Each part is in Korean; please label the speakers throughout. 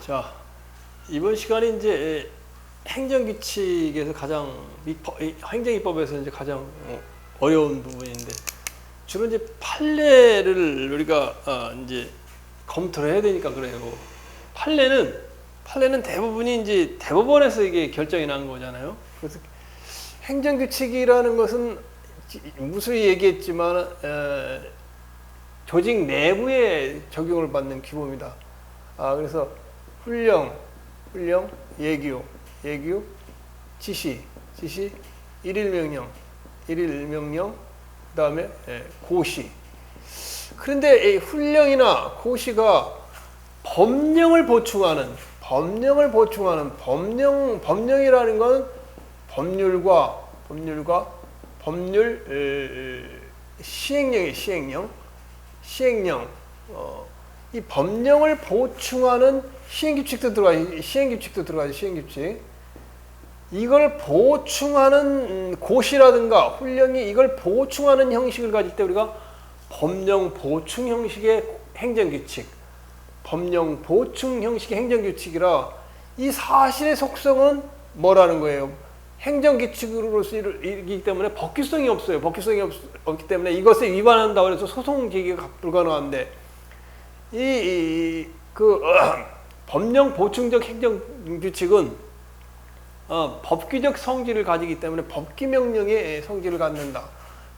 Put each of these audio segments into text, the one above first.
Speaker 1: 자, 이번 시간에 이제 행정규칙에서 가장 행정입법에서 이제 가장 어려운 부분인데 주로 이제 판례를 우리가 이제 검토를 해야 되니까 그래요. 판례는 대부분이 이제 대법원에서 이게 결정이 난 거잖아요. 그래서 행정규칙이라는 것은 무수히 얘기했지만 조직 내부에 적용을 받는 규범이다. 그래서 훈령, 예규, 지시, 일일명령, 그 다음에 고시. 그런데 이 훈령이나 고시가 법령이라는 건 법률 시행령. 이 법령을 보충하는 시행규칙도 들어가죠. 이걸 보충하는 고시라든가 훈령이 이걸 보충하는 형식을 가질 때 우리가 법령 보충 형식의 행정규칙이라 이 사실의 속성은 뭐라는 거예요? 행정규칙으로서이기 때문에 법규성이 없어요. 없기 때문에 이것을 위반한다고 해서 소송 제기가 불가능한데 법령 보충적 행정규칙은 법규적 성질을 가지기 때문에 법기명령의 성질을 갖는다.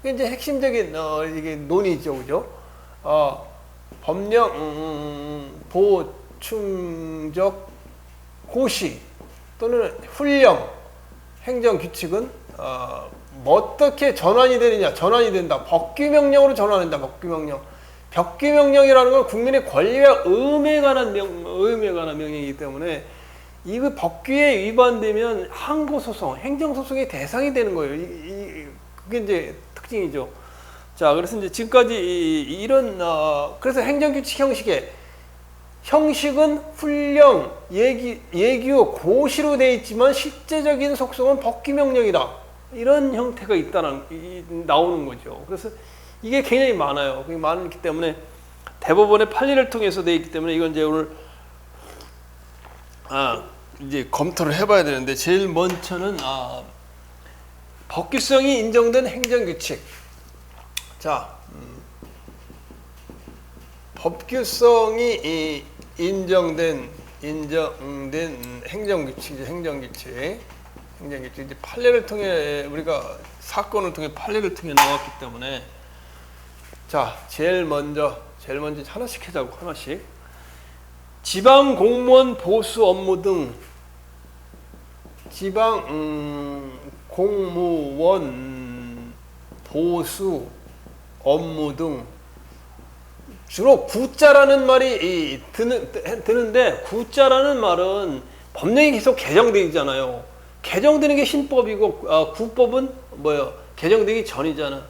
Speaker 1: 이게 이제 핵심적인 이게 논의죠, 그죠? 법령 보충적 고시 또는 훈령 행정규칙은 어떻게 전환이 되느냐? 전환이 된다. 법규명령으로 전환된다. 법규명령이라는 건 국민의 권리와 의무에 관한 명령이기 때문에 이거 법규에 위반되면 항고소송, 행정소송의 대상이 되는 거예요. 그게 이제 특징이죠. 자, 그래서 이제 지금까지 이런 그래서 행정규칙 형식은 훈령, 예규, 고시로 되어 있지만 실제적인 속성은 법규명령이다. 이런 형태가 나오는 거죠. 그래서 이게 굉장히 많아요. 그게 많기 때문에 대법원의 판례를 통해서 되어 있기 때문에 이건 이제 오늘 이제 검토를 해봐야 되는데 제일 먼저는 법규성이 인정된 행정규칙. 자, 법규성이 인정된 행정규칙 이제 판례를 통해 우리가 사건을 통해 판례를 통해 나왔기 때문에 자, 제일 먼저 하나씩 하자고. 하나씩. 지방 공무원 보수 업무 등 공무원 보수 업무 등 주로 구자라는 말이 드는데 구자라는 말은 법령이 계속 개정되잖아요. 개정되는 게 신법이고 구법은 뭐예요? 개정되기 전이잖아.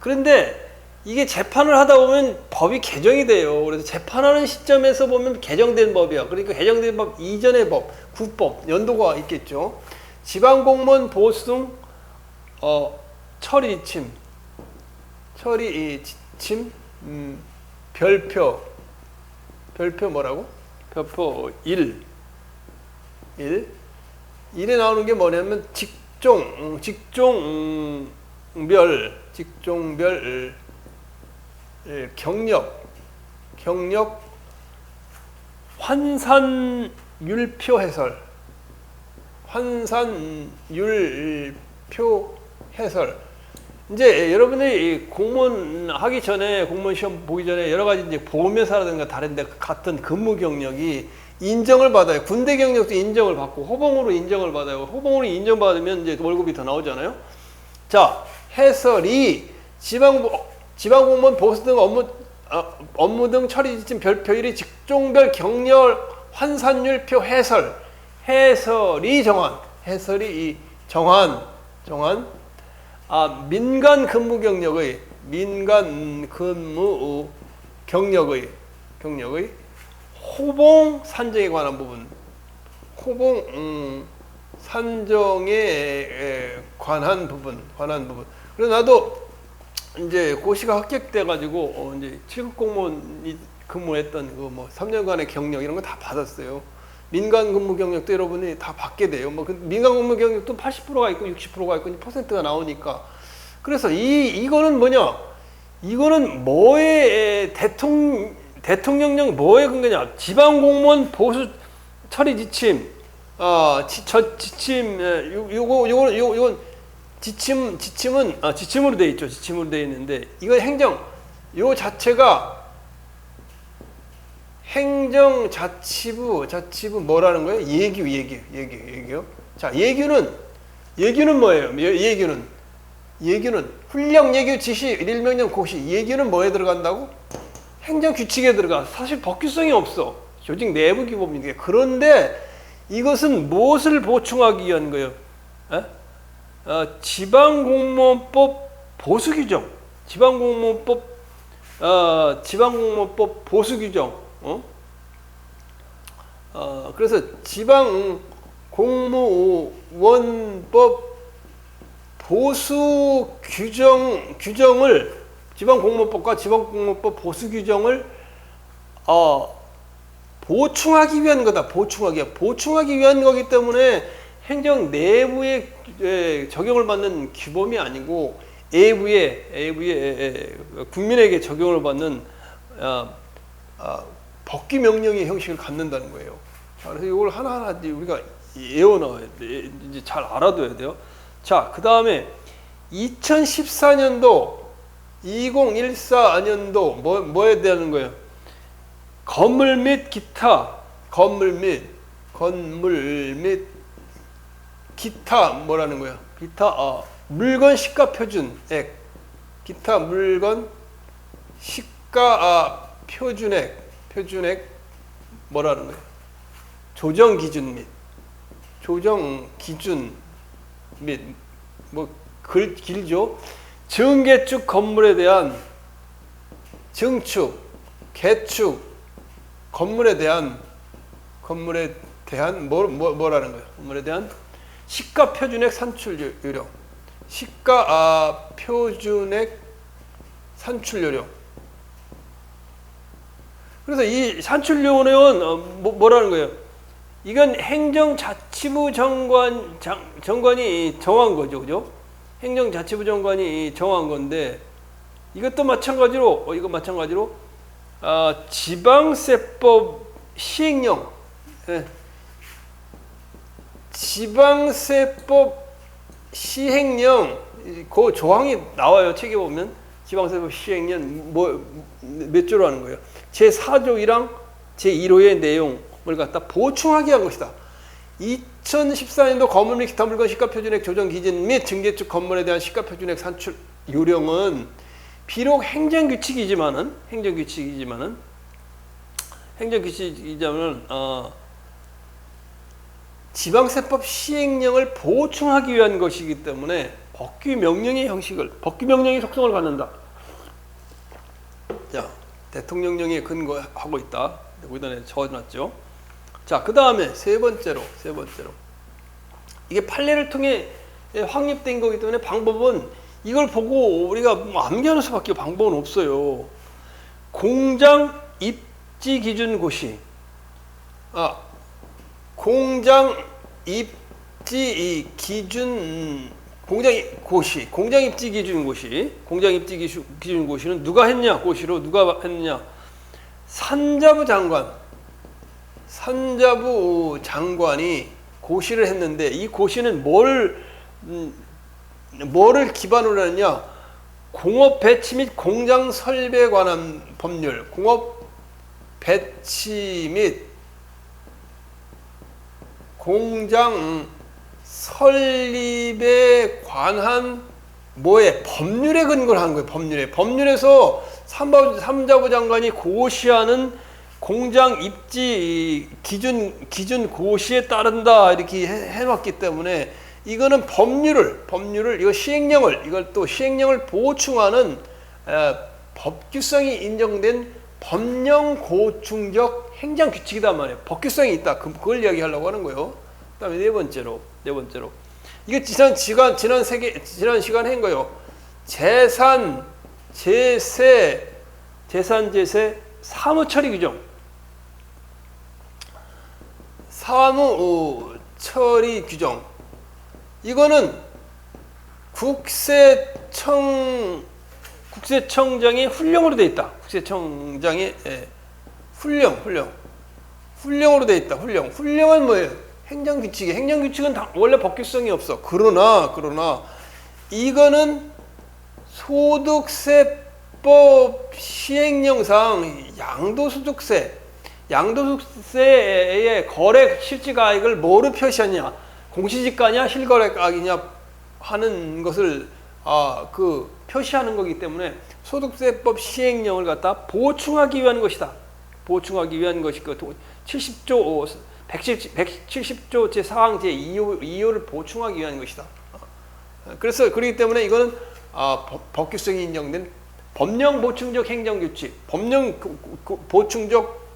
Speaker 1: 그런데 이게 재판을 하다 보면 법이 개정이 돼요. 그래서 재판하는 시점에서 보면 개정된 법이야. 그러니까 개정된 법 이전의 법, 구법, 연도가 있겠죠. 지방공무원 보수 등 처리지침, 별표 뭐라고? 별표 1에 나오는 게 뭐냐면 직종별 경력 환산율표 해설. 이제 여러분들이 공무원 하기 전에 공무원 시험 보기 전에 여러 가지 이제 보험회사라든가 다른 데 같은 근무 경력이 인정을 받아요. 군대 경력도 인정을 받고 호봉으로 인정을 받아요. 호봉으로 인정받으면 이제 월급이 더 나오잖아요. 자, 해설이 지방공무원 보수 등 업무 등 처리 지침 별표 1의 직종별 경력 환산율표 해설이 정한 민간 근무 경력의 호봉 산정에 관한 부분, 산정에 관한 부분. 그래서 나도 이제 고시가 합격돼 가지고 이제 7급 공무원이 근무했던 그 뭐 3년간의 경력 이런 거 다 받았어요. 민간 근무 경력도 여러분이 다 받게 돼요. 뭐 민간 근무 경력도 80%가 있고 60%가 있고 퍼센트가 나오니까. 그래서 이거는 뭐냐? 이거는 뭐의 대통령령 뭐의 근거냐? 지방 공무원 보수 처리 지침, 지침, 요건 지침으로 돼 있죠. 지침으로 돼 있는데 이거 요 자체가 행정자치부 뭐라는 거예요? 예규요. 자, 예규는 뭐예요? 예규는 훈령, 예규, 지시, 일명령, 고시. 예규는 뭐에 들어간다고? 행정규칙에 들어가. 사실 법규성이 없어. 조직 내부 규범인데. 그런데 이것은 무엇을 보충하기 위한 거예요? 지방공무원법 보수규정. 지방공무원법 보수규정. 그래서 지방공무원법 보수 규정을 지방공무원법과 지방공무원법 보수 규정을 보충하기 위한 거다. 보충하기 위한 거기 때문에 행정 내부에 적용을 받는 규범이 아니고 외부에 국민에게 적용을 받는 법규 명령의 형식을 갖는다는 거예요. 그래서 이걸 하나하나 우리가 외워놔야 돼. 이제 잘 알아둬야 돼요. 자, 그 다음에 2014년도, 2014년도 뭐에 대한 거예요? 건물 및 기타 뭐라는 거야? 기타 물건 시가 표준액, 기타 물건 시가 표준액 뭐라는 거예요? 조정 기준 및 뭐 길죠. 증개축 건물에 대한 증축, 개축 건물에 대한 뭐라는 거예요? 건물에 대한 시가 표준액 산출 요령, 시가 표준액 산출 요령. 그래서 이 산출 요령은 뭐라는 거예요? 이건 행정자치부 장관이 정한 거죠, 그죠? 행정자치부 장관이 정한 건데 이것도 마찬가지로 지방세법 시행령, 지방세법 시행령 그 조항이 나와요. 책에 보면 지방세법 시행령 몇 조로 하는 거예요? 제4조이랑 제1호의 내용을 갖다 보충하게 한 것이다. 2014년도 건물 및 기타 물건 시가 표준액 조정 기준 및 증개축 건물에 대한 시가 표준액 산출 요령은 비록 행정규칙이지만은 지방세법 시행령을 보충하기 위한 것이기 때문에 법규 명령의 속성을 갖는다. 자, 대통령령에 근거하고 있다. 여기다 적어놨죠. 자, 그 다음에 세 번째로 이게 판례를 통해 확립된 거기 때문에 방법은 이걸 보고 우리가 암기하는 수밖에 방법은 없어요. 공장 입지 기준 고시. 공장 입지 기준 고시는 누가 했냐? 누가 했냐? 산자부 장관이 고시를 했는데 이 고시는 뭐를 기반으로 했냐? 공업 배치 및 공장 설비에 관한 법률, 공업 배치 및 공장 설립에 관한 법률에 근거를 한 거예요. 법률에서 삼자부 장관이 고시하는 공장 입지 기준 고시에 따른다 이렇게 해놨기 때문에 이거는 법률을 이걸 또 시행령을 보충하는 법규성이 인정된 법령 고충적 행정 규칙이단 말이에요. 법규성이 있다. 그걸 이야기하려고 하는 거예요. 그다음에 네 번째로 이게 지난 시간에 한 거예요. 재산 제세 사무처리 규정. 사무 처리 규정. 이거는 국세청장이 훈령으로 돼 있다. 국세청장이 훈령으로 돼 있다. 훈령은 뭐예요? 행정규칙이. 행정규칙은 원래 법규성이 없어. 그러나 이거는 소득세법 시행령상 양도소득세의 거래 실질가액을 뭐로 표시하냐? 공시지가냐 실거래가액이냐 하는 것을 표시하는 거기 때문에 소득세법 시행령을 갖다 보충하기 위한 것이다. 보충하기 위한 것이고 170조 제4항 제2호를 보충하기 위한 것이다. 그래서 그렇기 때문에 이거는 법규성이 인정된 법령 보충적 행정규칙, 법령 보충적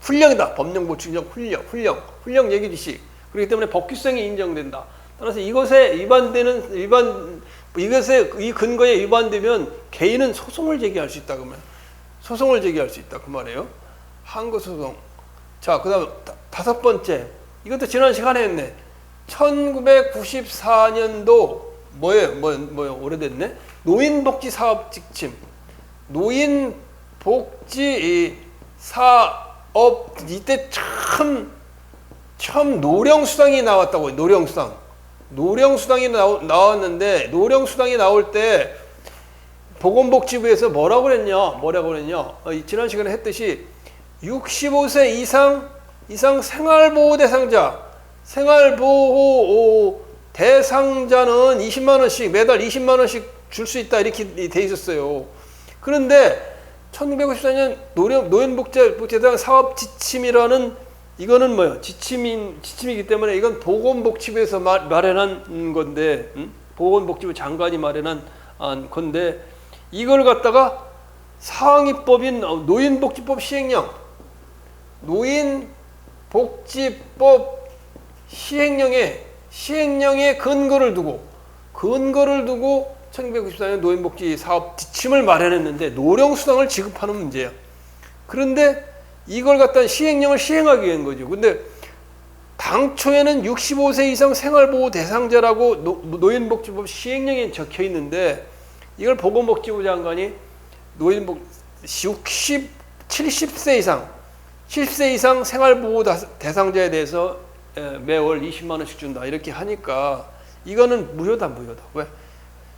Speaker 1: 훈령이다. 법령 보충적 훈령 얘기 지시. 그렇기 때문에 법규성이 인정된다. 따라서 이것에 이것에 이 근거에 위반되면 개인은 소송을 제기할 수 있다. 그러면 소송을 제기할 수 있다. 그 말이에요. 항거소송. 자, 그다음 5번째. 이것도 지난 시간에 했네. 1994년도 뭐예요? 오래됐네. 노인복지 사업 지침. 노인복지 사업 이때 처음 노령수당이 나왔다고. 노령수당이 나왔는데 노령수당이 나올 때 보건복지부에서 뭐라고 그랬냐? 지난 시간에 했듯이 65세 이상 생활보호 대상자는 20만 원씩 매달 20만 원씩 줄 수 있다 이렇게 돼 있었어요. 그런데 1994년 노인복지대상 사업 지침이라는 이거는 뭐예요? 지침이기 때문에 이건 보건복지부에서 마련한 건데, 보건복지부 장관이 마련한 건데 이걸 갖다가 상위법인 노인복지법 시행령의 근거를 두고 1994년 노인복지 사업 지침을 마련했는데 노령수당을 지급하는 문제야. 그런데 이걸 갖다 시행령을 시행하기 위한 거죠. 근데 당초에는 65세 이상 생활보호 대상자라고 노인복지법 시행령에 적혀 있는데 이걸 보건복지부 장관이 70세 이상 생활보호 대상자에 대해서 매월 20만 원씩 준다 이렇게 하니까 이거는 무효다. 왜?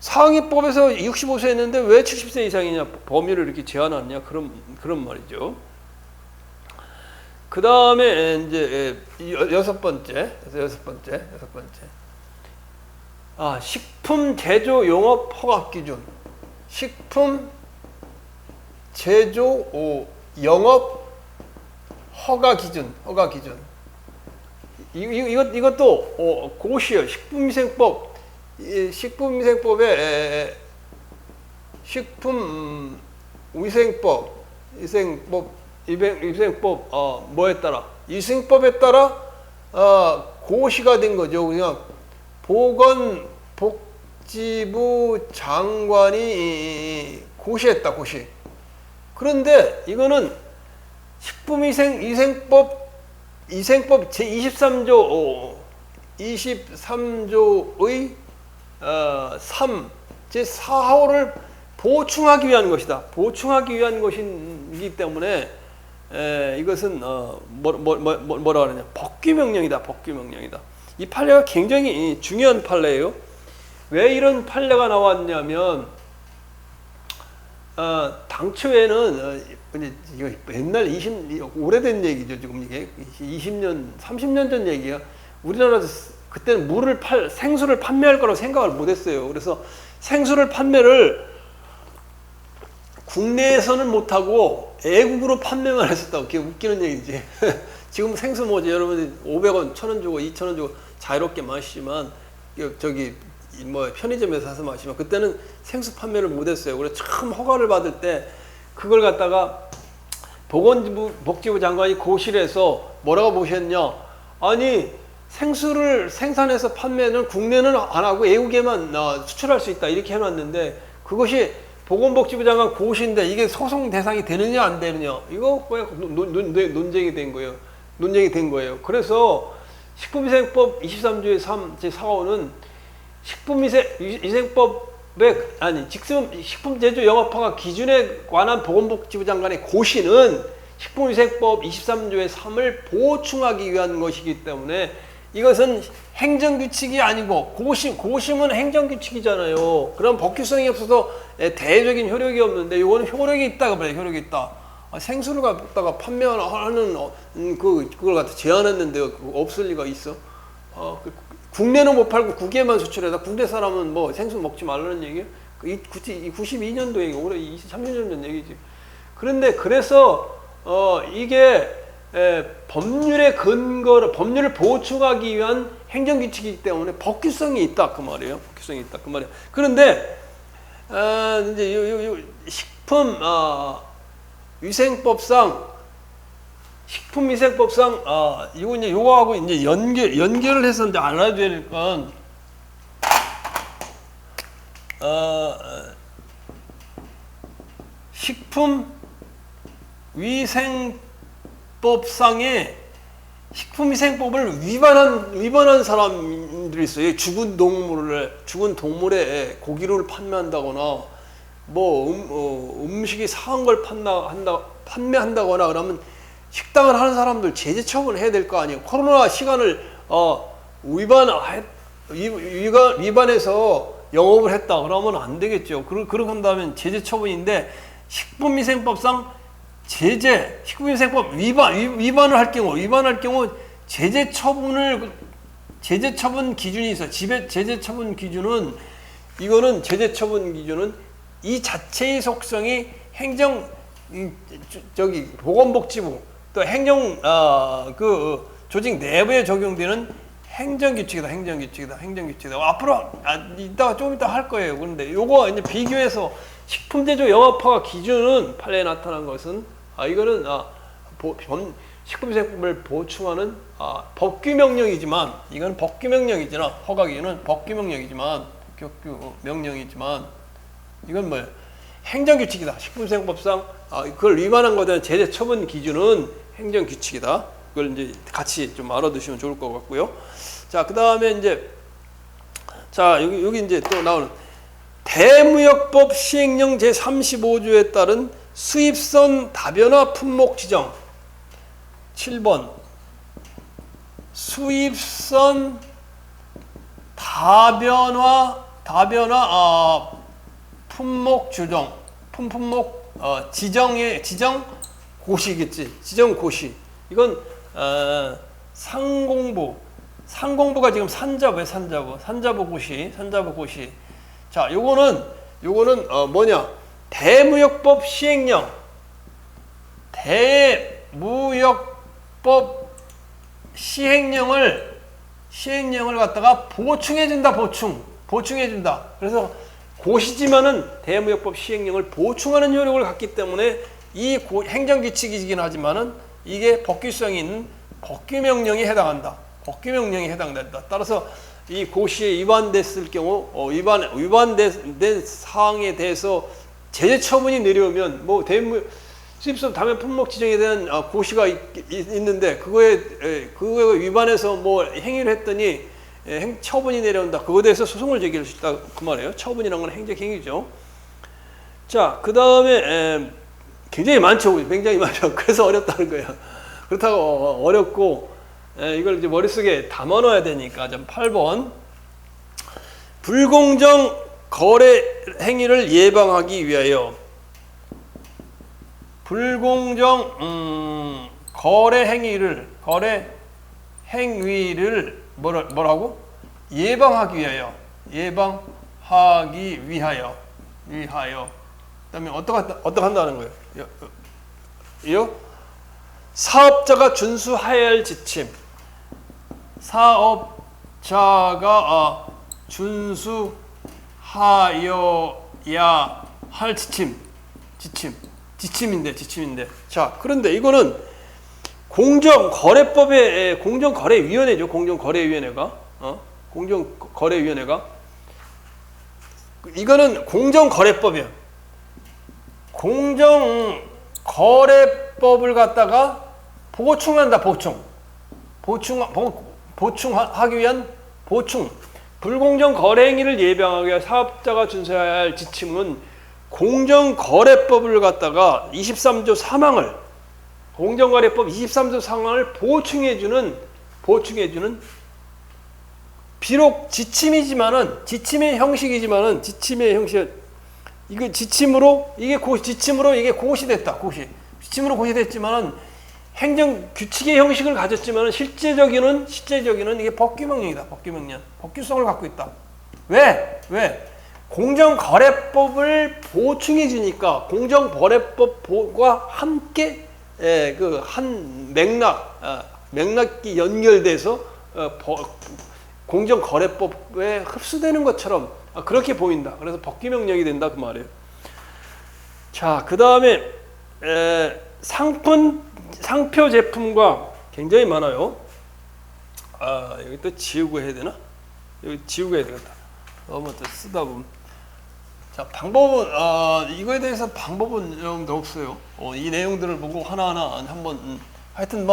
Speaker 1: 상위법에서 65세 했는데 왜 70세 이상이냐 범위를 이렇게 제한하느냐 그런 말이죠. 그 다음에 이제 여섯 번째. 식품 제조 용업 허가 기준. 식품 제조 영업 허가 기준. 이것도 고시요. 식품위생법에 뭐에 따라 위생법에 따라 고시가 된 거죠. 그냥 보건복지부 장관이 고시했다. 그런데 이거는 식품위생법 제23조의 3 제4호를 보충하기 위한 것이다. 보충하기 위한 것이기 때문에 이것은 뭐라 그러냐? 법규명령이다. 이 판례가 굉장히 중요한 판례예요. 왜 이런 판례가 나왔냐면 당초에는 이거 옛날 오래된 얘기죠. 지금 이게 20년, 30년 전 얘기야. 우리나라에서 그때는 생수를 판매할 거라고 생각을 못했어요. 그래서 생수를 판매를 국내에서는 못하고 애국으로 판매만 했었다고. 그게 웃기는 얘기지. 지금 생수 뭐지? 여러분들 500원, 1000원 주고 2000원 주고 자유롭게 마시지만 편의점에서 사서 마시면 그때는 생수 판매를 못했어요. 그래서 처음 허가를 받을 때 그걸 갖다가 보건복지부 장관이 고시해서 뭐라고 보셨냐? 아니 생수를 생산해서 판매는 국내는 안 하고 외국에만 수출할 수 있다 이렇게 해놨는데 그것이 보건복지부 장관 고시인데 이게 소송 대상이 되느냐 안 되느냐 이거 논쟁이 된 거예요. 논쟁이 된 거예요. 그래서 식품위생법 23조의 3 제4호는 식품위생법의 식품제조 영업허가 기준에 관한 보건복지부 장관의 고시는 식품위생법 23조의 3을 보충하기 위한 것이기 때문에 이것은 행정규칙이 아니고 고심은 행정규칙이잖아요. 그럼 법규성이 없어서 대외적인 효력이 없는데 이거는 효력이 있다가 그래요. 효력이 있다. 생수를 갖다가 판매하는 그걸 갖다 제한했는데 없을 리가 있어? 국내는 못 팔고 국외만 수출해다. 국내 사람은 뭐 생수 먹지 말라는 얘기예요? 92년도 얘기, 올해 23년 전 얘기지. 그런데 그래서 이게 법률의 근거를 법률을 보충하기 위한 행정규칙이기 때문에 법규성이 있다 그 말이에요. 법규성이 있다 그 말이에요. 그런데 이제 식품 위생법상 식품위생법상 이거 이제 요거하고 이제 연결을 해서 이제 알아야 될 건 식품위생법상에 식품위생법을 위반한 사람들이 있어요. 죽은 동물의 고기를 판매한다거나 뭐 음식이 상한 걸 판매한다거나 그러면 식당을 하는 사람들 제재 처분을 해야 될 거 아니에요. 코로나 시간을 위반해서 영업을 했다 그러면 안 되겠죠. 그렇게 한다면 제재 처분인데 식품위생법상 식품위생법 위반을 할 경우 제재 처분 기준이 있어요. 제재 처분 기준은 이 자체의 속성이 보건복지부 또 조직 내부에 적용되는 행정규칙이다. 앞으로 조금 이따 할 거예요. 그런데 요거 이제 비교해서 식품제조 영업허가 기준은 판례에 나타난 것은 이거는 식품위생법을 보충하는 법규명령이지만 이건 법규명령이지만 허가 기준은 법규명령이지만 이건 뭐예요? 행정규칙이다. 식품위생법상 그걸 위반한 것에 대한 제재 처분 기준은 행정규칙이다. 그걸 이제 같이 좀 알아두시면 좋을 것 같고요. 자, 그 다음에 이제 여기 이제 또 나오는 대무역법 시행령 제35조에 따른 수입선 다변화 품목 지정 7번 수입선 다변화 품목 지정 고시겠지. 지정 고시. 이건 상공부가 지금 산자부 고시. 자, 요거는 뭐냐? 대무역법 시행령을 갖다가 보충해준다. 그래서 고시지만은 대무역법 시행령을 보충하는 효력을 갖기 때문에 이 행정규칙이긴 하지만은 이게 법규성이 있는 법규명령에 해당한다. 따라서 이 고시에 위반됐을 경우 위반된 사항에 대해서 제재 처분이 내려오면 뭐 수입선 다변 품목 지정에 대한 고시가 있는데 그거에 위반해서 뭐 행위를 했더니 처분이 내려온다. 그거에 대해서 소송을 제기할 수 있다 그 말이에요. 처분이라는 건 행정행위죠. 자, 그 다음에 굉장히 많죠. 그래서 어렵다는 거예요. 그렇다고 어렵고 이걸 이제 머릿속에 담아놔야 되니까. 8번 불공정 거래 행위를 예방하기 위하여 불공정 거래 행위를 뭐라고? 예방하기 위하여. 그다음에 어떻게 한다는 거예요? 사업자가 준수해야 할 지침. 사업자가 준수하여야 할 지침인데. 자, 그런데 이거는 공정거래위원회죠. 공정거래위원회가 이거는 공정거래법이야. 공정거래법을 갖다가 보충한다. 보충하기 위한 보충. 불공정 거래 행위를 예방하기 위해 사업자가 준수해야 할 지침은 공정거래법을 갖다가 23조 3항을 공정거래법 23조 3항을 보충해주는 비록 지침이지만은 지침의 형식이지만은 이거 지침으로 이게 고시됐다. 지침으로 고시됐지만은 행정 규칙의 형식을 가졌지만은 실제적인은 이게 법규명령이다. 법규성을 갖고 있다. 왜? 공정거래법을 보충해 주니까 공정거래법과 함께 그 한 맥락이 연결돼서 공정거래법에 흡수되는 것처럼 그렇게 보인다. 그래서 법규명령이 된다 그 말이에요. 자, 그 다음에 상표 제품과 굉장히 많아요. 여기 또 지우고 해야 되나? 여기 지우고 해야 되겠다. 너무 또 쓰다 보면. 자, 방법은 이거에 대해서 방법은 여러분들 없어요. 이 내용들을 보고 하나하나 한번 하여튼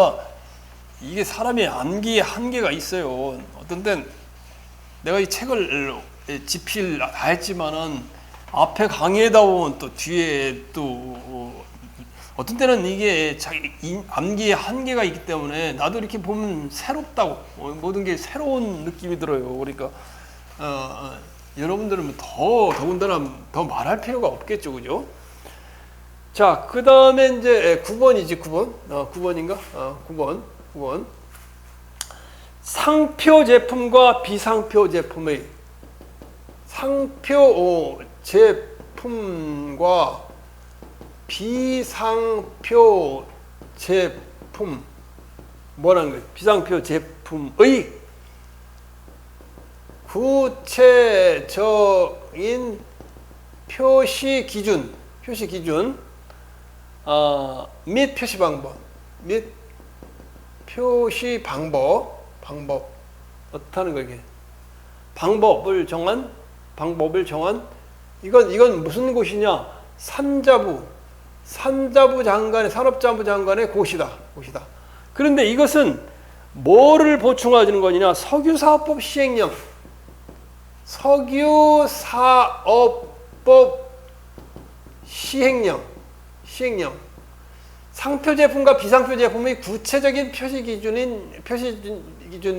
Speaker 1: 이게 사람의 암기의 한계가 있어요. 어떤 땐 내가 이 책을 집필 다 했지만은 앞에 강의에다 보면 또 뒤에 또 어떤 때는 이게 자기 암기의 한계가 있기 때문에 나도 이렇게 보면 새롭다고 모든 게 새로운 느낌이 들어요. 그러니까 여러분들은 더군다나 더 말할 필요가 없겠죠, 그죠? 자, 그 다음에 이제 9번이지 9번 9번인가? 9번 상표 제품과 비상표 제품의 상표 제품과 비상표 제품 뭐라는 거예요? 비상표 제품의 구체적인 표시 기준 및 표시 방법 어떻다는 거예요? 이게 방법을 정한 이건 무슨 곳이냐? 산자부 장관의 산업자부 장관의 곳이다. 그런데 이것은 뭐를 보충하는 거냐? 석유사업법 시행령 상표 제품과 비상표 제품의 구체적인 표시 기준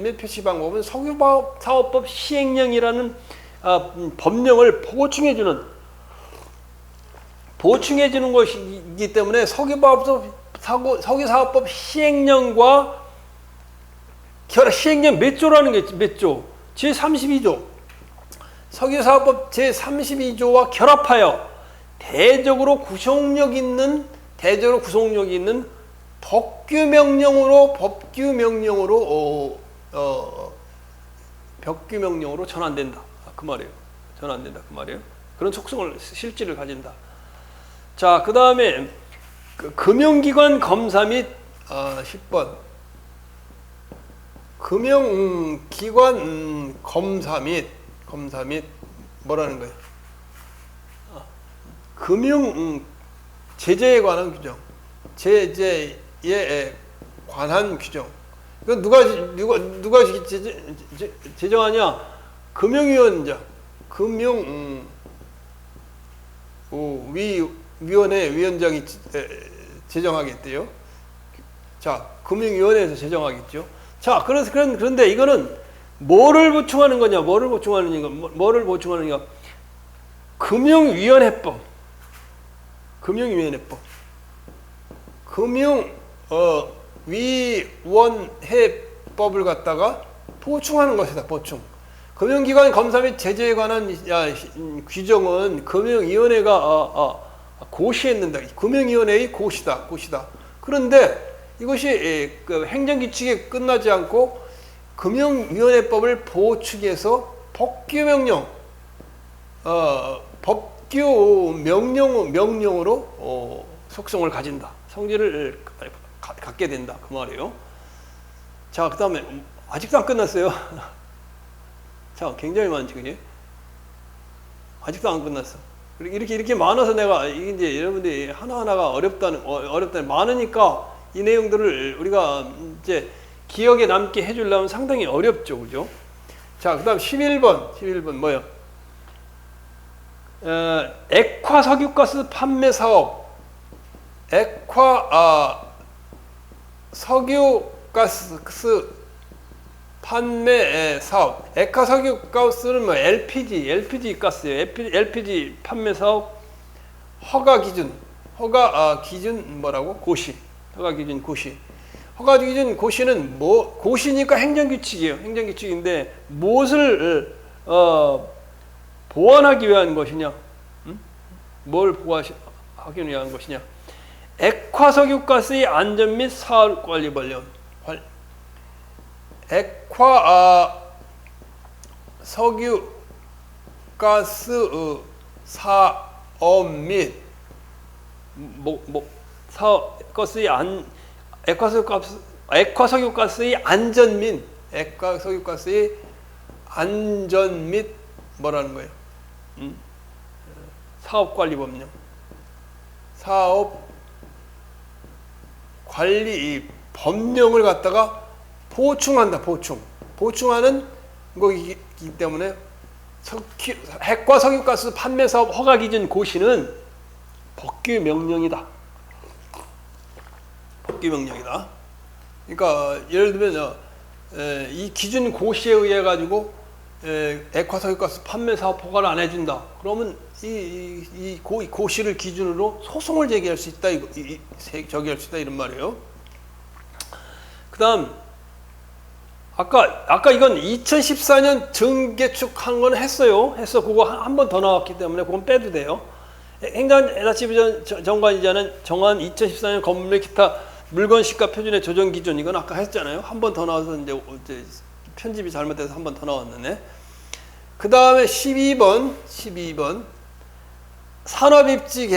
Speaker 1: 및 표시 방법은 석유사업법 시행령이라는 법령을 보충해주는 것이기 때문에 석유사업법 시행령과 시행령 몇 조라는 게 몇 조? 제32조. 석유사업법 제32조와 결합하여 대적으로 구속력 있는 법규명령으로 전환된다. 그 말이에요. 그런 속성을 실질을 가진다. 자, 그 다음에 금융기관 검사 및 10번 금융기관 검사 및 뭐라는 거예요? 금융 제재에 관한 규정, 제재에 관한 규정. 이건 누가 제정하냐? 금융위원장, 위원회 위원장이 제정하겠대요. 자, 금융위원회에서 제정하겠죠. 자, 그런데 이거는 뭐를 보충하는 거냐? 금융위원회법. 금융위원회법을 갖다가 보충하는 것이다. 금융기관 검사 및 제재에 관한 규정은 금융위원회가 고시했는다. 금융위원회의 고시다. 그런데 이것이 그 행정규칙에 끝나지 않고 금융위원회법을 보충해서 법규명령으로 속성을 가진다. 성질을 갖게 된다. 그 말이에요. 자, 그 다음에 아직도 안 끝났어요. 자, 굉장히 많지, 그지? 아직도 안 끝났어. 이렇게 많아서 내가 이제 여러분들이 하나하나가 어렵다는 많으니까 이 내용들을 우리가 이제 기억에 남게 해주려면 상당히 어렵죠, 그죠? 자, 그다음 11번 뭐요? 액화 석유가스 판매 사업, 액화 석유가스 판매 사업. 액화 석유가스는 뭐 LPG 가스예요. LPG 판매 사업 허가 기준, 기준 뭐라고? 고시. 허가 기준 고시. 허가 기준 고시는 뭐 고시니까 행정규칙이에요. 행정규칙인데 무엇을 보완하기 위한 것이냐? 뭘 보완하기 위한 것이냐? 액화석유가스의 안전 및 사업 관리 관련. 석유가스 사업 및 액화석유가스의 안전 및 뭐라는 거예요? 사업 관리 법령. 사업 관리 법령을 갖다가 보충한다. 보충하는 거기 때문에 핵과 석유가스 판매 사업 허가 기준 고시는 법규 명령이다. 법규 명령이다. 그러니까 예를 들면 이 기준 고시에 의해 가지고 액화 석유가스 판매 사업 허가를 안 해준다. 그러면 이 고시를 기준으로 소송을 제기할 수 있다. 제기할 수 있다 이런 말이에요. 그다음 아까 이건 2014년 정개축한 건 했어요. 그거 한 번 더 나왔기 때문에 그건 빼도 돼요. 행정자치부 정관이자는 정한 2014년 건물 및 기타 물건 시가 표준의 조정 기준. 이건 아까 했잖아요. 한 번 더 나와서 이제 편집이 잘못돼서 한 번 더 나왔네. 그 다음에 12번 산업입지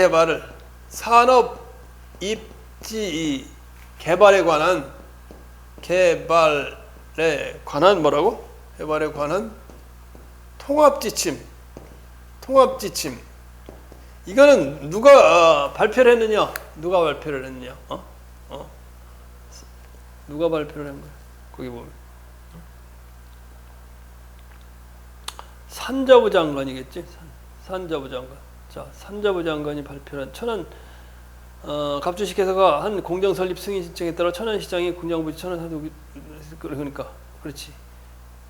Speaker 1: 개발에 관한 뭐라고? 개발에 관한 통합지침. 이거는 누가 발표를 했느냐? 누가 발표를 한 거야? 거기 보면 산자부 장관이겠지? 산자부 장관. 자, 산자부 장관이 발표한 갑주식회사가 한 공장 설립 승인 신청에 따라 천안시장이 군장부지 천안사도 그러니까 그렇지.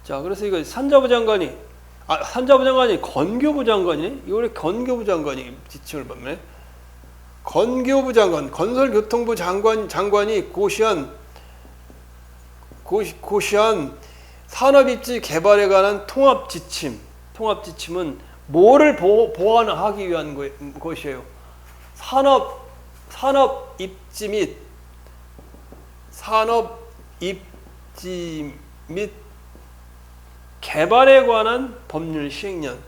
Speaker 1: 자, 그래서 이거 산자부 장관이 건교부 장관이네. 이번에 건교부 장관이 지침을 받네. 건교부 장관, 건설교통부 장관이 고시한 산업입지 개발에 관한 통합지침은 뭐를 보완하기 위한 것이에요? 산업입지 및 개발에 관한 법률 시행령.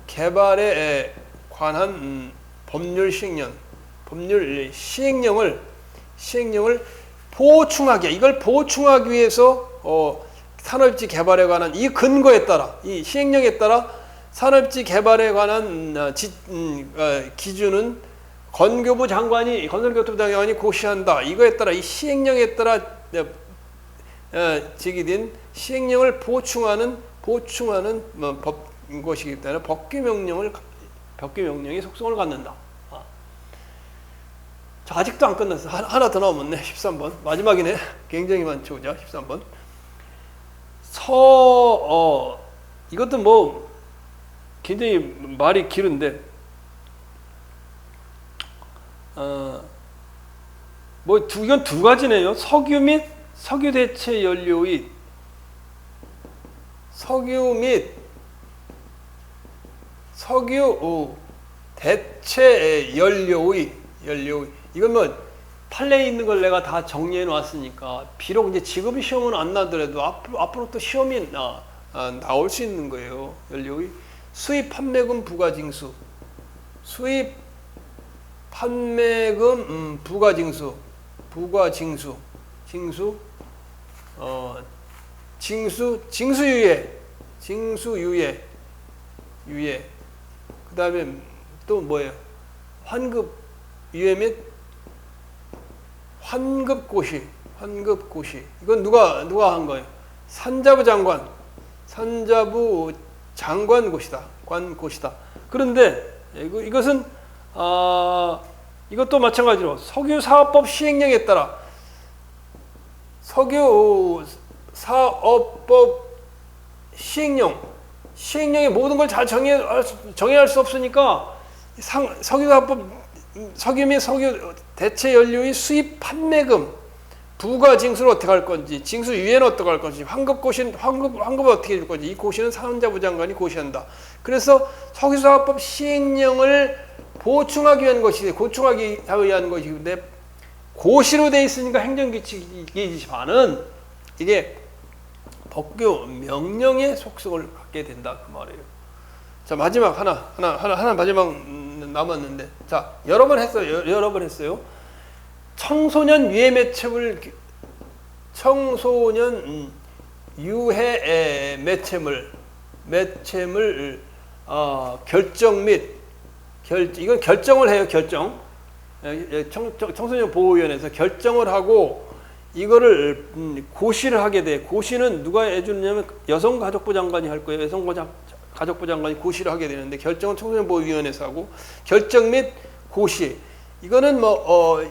Speaker 1: 개발에 관한 법률 시행령을 보충하기. 이걸 보충하기 위해서 산업입지 개발에 관한 이 근거에 따라, 이 시행령에 따라 산업입지 개발에 관한 기준은 건설교통부 장관이 고시한다. 이거에 따라 이 시행령에 따라 제기된 시행령을 보충하는 것이기 때문에 법규 명령이 속성을 갖는다. 자, 아직도 안 끝났어. 하나 더 나오면 13번 마지막이네. 굉장히 많죠, 그죠? 13번 이것도 뭐 굉장히 말이 길은데 이건 두 가지네요. 석유 대체 연료의 이건 뭐 판례에 있는 걸 내가 다 정리해 놨으니까 비록 이제 지금 시험은 안 나더라도 앞으로 또 시험이 나올 수 있는 거예요. 연료의 수입 판매금 부가징수, 징수유예. 그다음에 또 뭐예요? 환급 유예 및 환급고시. 환급 고시. 이건 누가 한 거예요? 산자부 장관. 산자부 장관 고시다. 관고시다. 그런데 이것은 이것도 마찬가지로 석유사업법 시행령에 따라 석유사업법 시행령에 모든 걸 잘 정해야 할 수 없으니까 석유사업법 석유 및 석유 대체 연료의 수입 판매금 부가 징수를 어떻게 할 건지, 징수 유예는 어떻게 할 건지, 환급을 어떻게 해줄 건지, 이 고시는 산자부 장관이 고시한다. 그래서 석유사업법 시행령을 보충하기 위한 것이, 고충하기 위한 것인데, 고시로 돼 있으니까 행정규칙이지만은 이게 법규 명령의 속성을 갖게 된다 그 말이에요. 자, 마지막 하나 마지막 남았는데, 자, 여러 번 했어요. 청소년 유해 매체물, 청소년 유해 매체물 결정 및 이건 결정을 해요. 청소년 보호위원회에서 결정을 하고 이거를 고시를 하게 돼. 고시는 누가 해주느냐면 여성가족부 장관이 할 거예요. 여성가족부 장관이 고시를 하게 되는데, 결정은 청소년 보호위원회에서 하고, 결정 및 고시. 이거는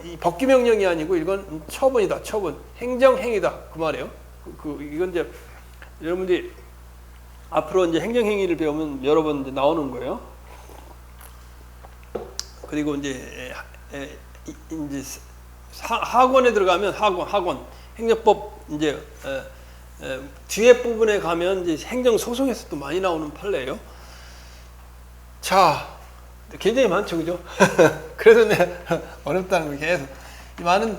Speaker 1: 이 법규 명령이 아니고 이건 처분이다. 처분. 행정행위다. 그 말이에요. 이건 이제 여러분들이 앞으로 이제 행정행위를 배우면 여러 번 이제 나오는 거예요. 그리고 이제 학원에 들어가면 학원 행정법 이제 뒤에 부분에 가면 이제 행정소송에서 또 많이 나오는 판례예요. 자, 굉장히 많죠, 그죠? 그래서 내가 어렵다는 거 계속 많은.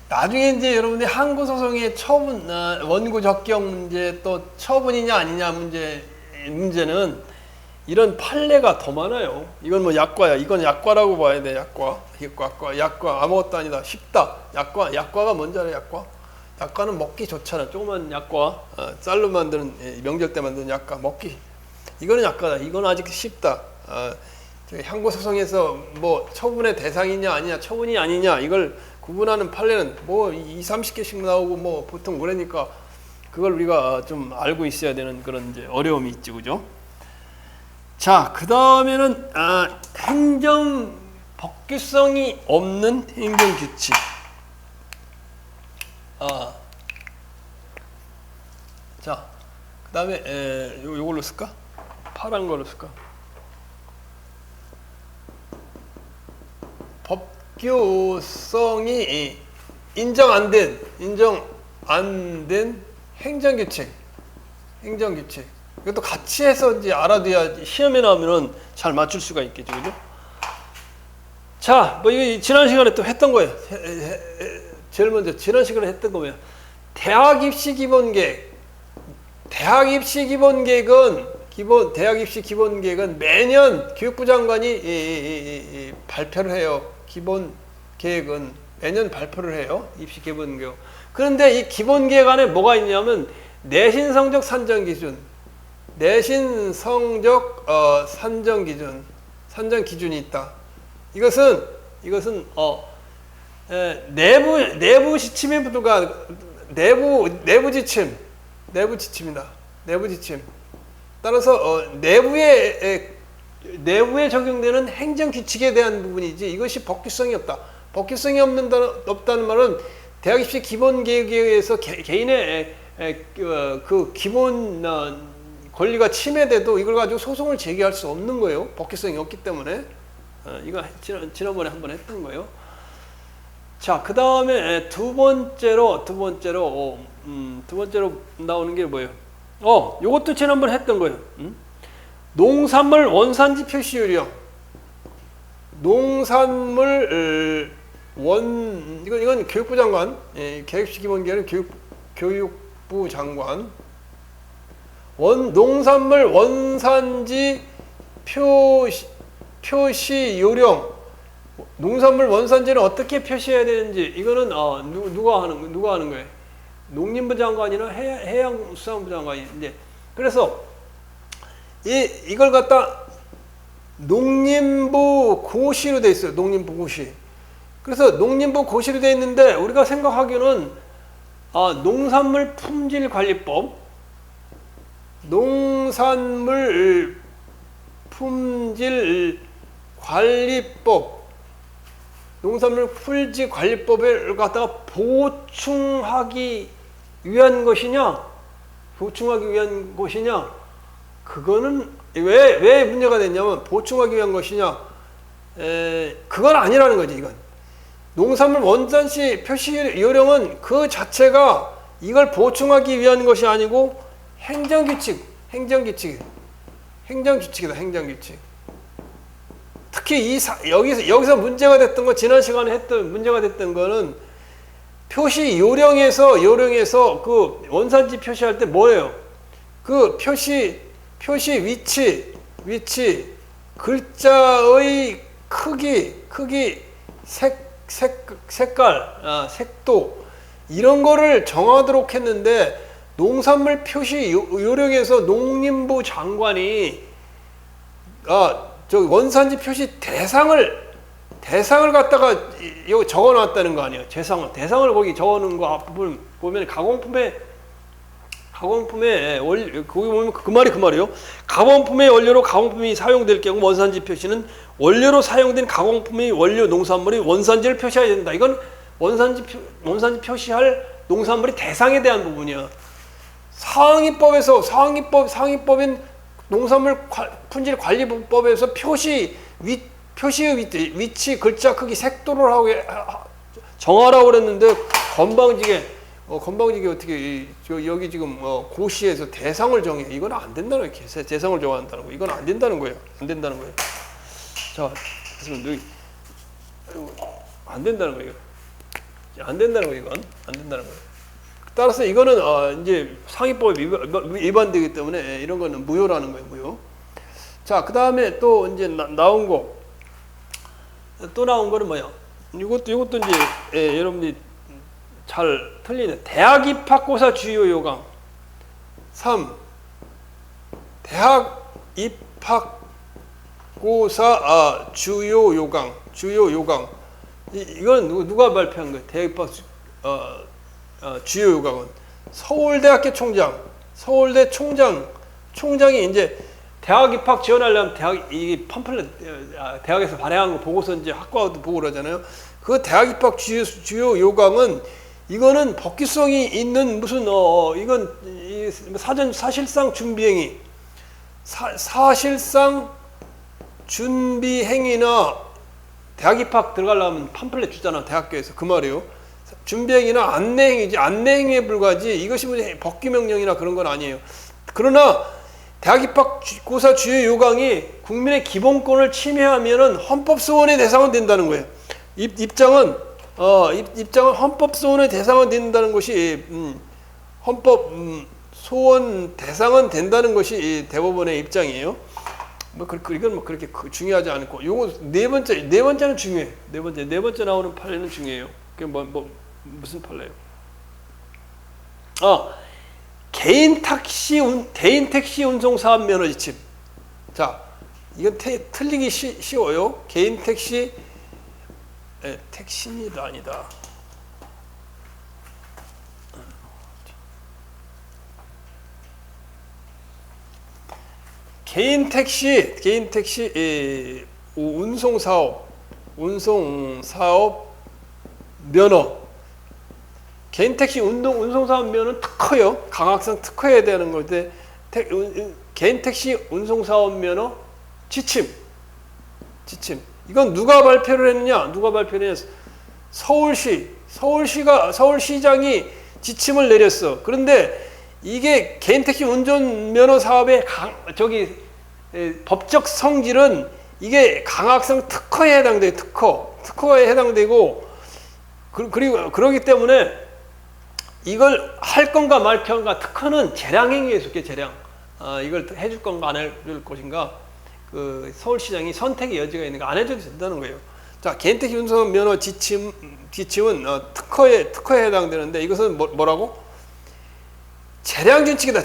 Speaker 1: 나중에 이제 여러분들이 항고소송의 처분, 원고 적격 문제, 또 처분이냐 아니냐 문제는 이런 판례가 더 많아요. 이건 뭐 약과야. 이건 약과라고 봐야 돼. 약과 아무것도 아니다. 쉽다. 약과가 뭔지 알아요? 약과는 먹기 좋잖아. 조그만 약과, 쌀로 만드는, 명절 때 만드는 약과 먹기. 이거는 약과다. 이건 아직 쉽다. 항고소송에서 뭐 처분의 대상이냐 아니냐, 처분이 아니냐, 이걸 구분하는 판례는 뭐 20-30개씩 나오고 뭐 보통 그러니까 그걸 우리가 좀 알고 있어야 되는 그런 이제 어려움이 있지, 그죠? 자, 그 다음에는 행정 법규성이 없는 행정규칙. 자, 그 다음에 요걸로 쓸까? 파란 걸로 쓸까? 법규성이 인정 안 된 행정규칙. 이것도 같이 해서 이제 알아둬야 시험에 나오면은 잘 맞출 수가 있겠죠, 그죠? 자, 뭐 이게 지난 시간에 또 했던 거예요. 제일 먼저 지난 시간에 했던 거예요. 대학 입시 기본계획. 대학 입시 기본계획은 매년 교육부 장관이 발표를 해요. 기본 계획은 매년 발표를 해요. 입시 기본계획. 그런데 이 기본계획 안에 뭐가 있냐면 내신 성적 산정 기준, 산정 기준이 있다. 이것은 내부 지침에 불과한 내부 지침이다. 내부 지침. 따라서 내부에 적용되는 행정 규칙에 대한 부분이지, 이것이 법규성이 없다. 법규성이 없다는 말은 대학 입시 기본 계획에 의해서 개인의 그 기본 권리가 침해돼도 이걸 가지고 소송을 제기할 수 없는 거예요. 법규성이 없기 때문에. 이거 지난번에 한번 했던 거예요. 자, 그 다음에 두 번째로 나오는 게 뭐예요? 요것도 지난번에 했던 거예요. 농산물 원산지 표시 요령. 이건 교육부 장관, 계획시 기본계획은 교육부 장관. 농산물 원산지 표시 요령. 농산물 원산지는 어떻게 표시해야 되는지, 이거는 누가 하는 거예요? 농림부 장관이나 해양수산부 장관이. 이제 그래서 이걸 갖다 농림부 고시로 돼 있어요. 농림부 고시. 그래서 농림부 고시로 돼 있는데 우리가 생각하기에는 농산물 품질 관리법, 농산물 품질 관리법, 농산물 품질 관리법을 갖다가 보충하기 위한 것이냐, 그거는 왜 문제가 됐냐면, 보충하기 위한 것이냐, 그건 아니라는 거지. 이건 농산물 원산지 표시 요령은 그 자체가 이걸 보충하기 위한 것이 아니고 행정규칙이다. 행정규칙. 특히 여기서 문제가 됐던 거, 지난 시간에 문제가 됐던 거는 표시 요령에서 그 원산지 표시할 때 뭐예요? 그 표시 위치, 글자의 크기, 색깔, 색도, 이런 거를 정하도록 했는데, 농산물 표시 요령에서 농림부 장관이 저 원산지 표시 대상을 갖다가 여기 적어놨다는 거 아니에요? 대상을 거기 적어놓은 거 앞부분 보면 가공품의 거기 보면 그 말이에요. 가공품의 원료로 가공품이 사용될 경우 원산지 표시는 원료로 사용된 가공품의 원료 농산물이 원산지를 표시해야 된다. 이건 원산지 표시할 농산물이 대상에 대한 부분이야. 상위법인 농산물 품질 관리법에서 표시의 위치, 글자 크기, 색도를 하고 정하라고 그랬는데, 건방지게 어떻게 여기 지금 고시에서 대상을 정해. 이건 안 된다는 거예요. 대상을 정한다는 거. 이건 안 된다는 거예요. 자, 그래서 안 된다는 거예요. 이건 안 된다는 거예요. 따라서 이거는 이제 상위법에 위반되기 때문에 이런 거는 무효라는 거예요. 무효. 자, 그 다음에 또 이제 나온 거는 뭐야? 이것도 이제 여러분들이 잘 틀리네. 대학 입학고사 주요 요강. 3. 대학 입학고사 주요 요강. 이건 누가 발표한 거예요? 대학 입학 주요 요강은 서울대학교 총장이 이제 대학 입학 지원하려면 이 팜플렛 대학에서 발행한 거 보고서 이제 학과도 보고 그러잖아요. 그 대학 입학 주요 요강은 이거는 법규성이 있는 무슨 이건 사실상 준비행위나 대학 입학 들어가려면 팜플렛 주잖아, 대학교에서. 그 말이에요. 준비행위나 안내행위지, 안내행위에 불과하지 이것이 뭐 법규명령이나 그런 건 아니에요. 그러나 대학 입학고사 주요 요강이 국민의 기본권을 침해하면은 헌법소원의 대상은 된다는 거예요. 입장은 헌법소원의 대상은 된다는 것이 헌법소원 대상은 된다는 것이 대법원의 입장이에요. 이건 뭐 그렇게 중요하지 않고, 요거 네 번째는 중요해. 네 번째 나오는 판례는 중요해요. 그게 무슨 판례예요? 개인 택시 운송 사업 면허 지침. 자, 이건 틀리기 쉬워요. 개인 택시니다 아니다. 개인 택시 운송 사업 면허. 개인 택시 운송 사업 면허는 특허요. 강학상 특허해야 되는 건데, 개인 택시 운송 사업 면허 지침. 이건 누가 발표를 했느냐? 서울시장이 지침을 내렸어. 그런데 이게 개인 택시 운전 면허 사업의 법적 성질은 이게 강학상 특허에 해당돼요. 특허에 해당되고, 그리고 그러기 때문에 이걸 할 건가 말 건가, 특허는 재량행위에 속해. 이걸 해줄 건가 안 해줄 것인가, 그 서울시장이 선택의 여지가 있는 거 안 해줘도 된다는 거예요. 자, 개인택시 운송 면허 지침은 특허에 해당되는데, 이것은 뭐라고? 재량준칙이다.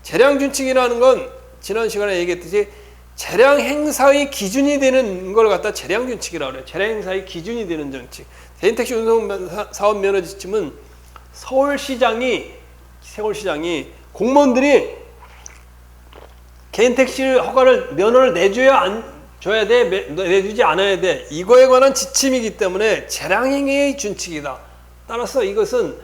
Speaker 1: 재량준칙이라는 건 지난 시간에 얘기했듯이 재량 행사의 기준이 되는 걸 갖다 재량준칙이라고 그래요. 재량 행사의 기준이 되는 정칙. 개인택시 운송 사업 면허 지침은 서울시장이 공무원들이 개인 택시 허가를 면허를 내줘야 안 줘야 돼, 내주지 않아야 돼. 이거에 관한 지침이기 때문에 재량행위의 준칙이다. 따라서 이것은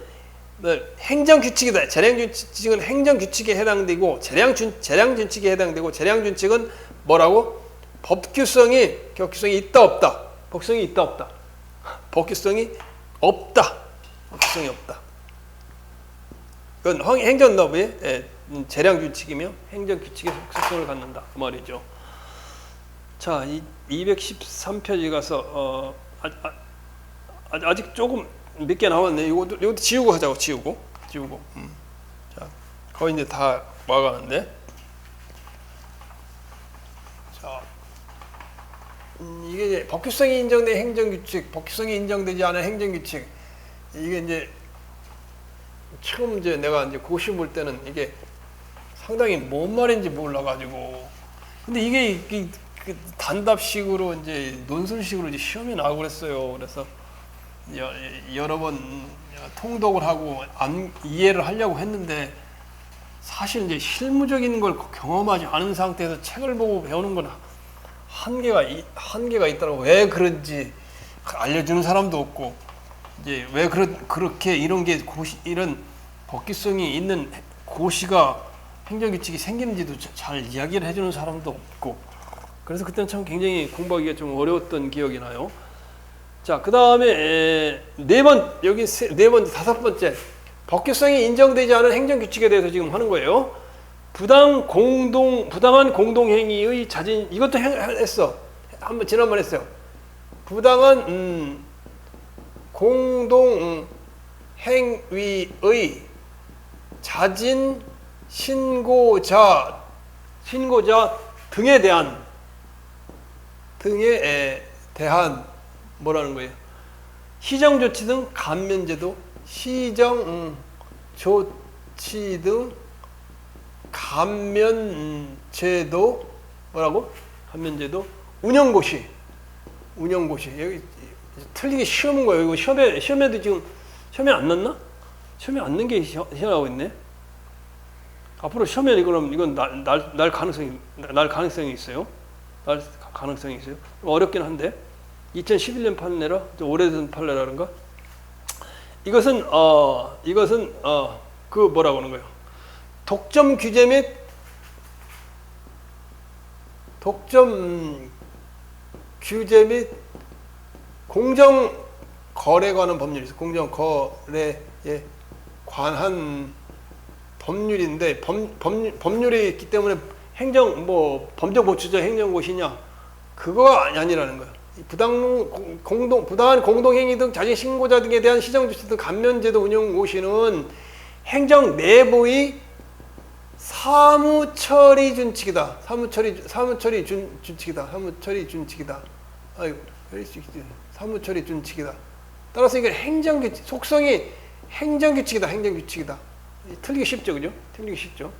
Speaker 1: 행정규칙이다. 재량규칙은 행정규칙에 해당되고 재량준칙에 해당되고 재량준칙은 뭐라고? 법규성이 있다 없다. 법규성이 있다 없다. 법규성이 없다. 법규성이 없다. 그건 행정법의 재량규칙이며 행정규칙의 속성을 갖는다. 그 말이죠. 자, 213페이지 가서 아직 조금 몇 개 남았네. 이것도 지우고 하자고. 지우고. 자, 거의 이제 다 와가는데. 자, 이게 이제 법규성이 인정된 행정규칙, 법규성이 인정되지 않은 행정규칙. 이게 이제 처음 이제 내가 이제 고시 볼 때는 이게 상당히 뭔 말인지 몰라가지고. 근데 이게 단답식으로 이제 논술식으로 이제 시험이 나오고 그랬어요. 그래서 여러 번 통독을 하고 이해를 하려고 했는데 사실 이제 실무적인 걸 경험하지 않은 상태에서 책을 보고 배우는 건 한계가 있더라고. 왜 그런지 알려주는 사람도 없고 이제 왜 그렇게 이런 법규성이 있는 고시가 행정규칙이 생기는지도 잘 이야기를 해주는 사람도 없고 그래서 그때는 참 굉장히 공부하기가 좀 어려웠던 기억이 나요. 자, 그 다음에 네 번째, 다섯 번째 법규성이 인정되지 않은 행정규칙에 대해서 지금 하는 거예요. 부당한 공동행위의 자진, 이것도 했어. 지난번 했어요. 부당한 공동행위의 자진 신고자 등에 대한 뭐라는 거예요? 시정조치 등 감면제도, 감면제도 뭐라고? 감면제도, 운영고시. 여기 틀리기 쉬운 거예요. 이거 시험에도 지금 시험에 안 났나? 시험에 안 난 게 시험하고 있네. 앞으로 시험에 이건 날 가능성이 있어요. 날 가능성이 있어요. 어렵긴 한데 2011년 판례라 좀 오래된 판례라는가? 이것은 그 뭐라고 하는 거예요? 독점 규제 및 공정 거래에 관한 법률이 있어요. 공정 거래에 관한 법률인데 법률이 있기 때문에 범죄 보초자 행정고시냐? 그거가 아니라는 거예요. 부당한 공동행위 등 자진 신고자 등에 대한 시정조치 등 감면제도 운영고시는 행정 내부의 사무처리 준칙이다. 사무처리 준칙이다. 사무처리 준칙이다. 따라서 이게 행정규칙, 속성이 행정규칙이다. 틀리기 쉽죠, 그죠? 틀리기 쉽죠.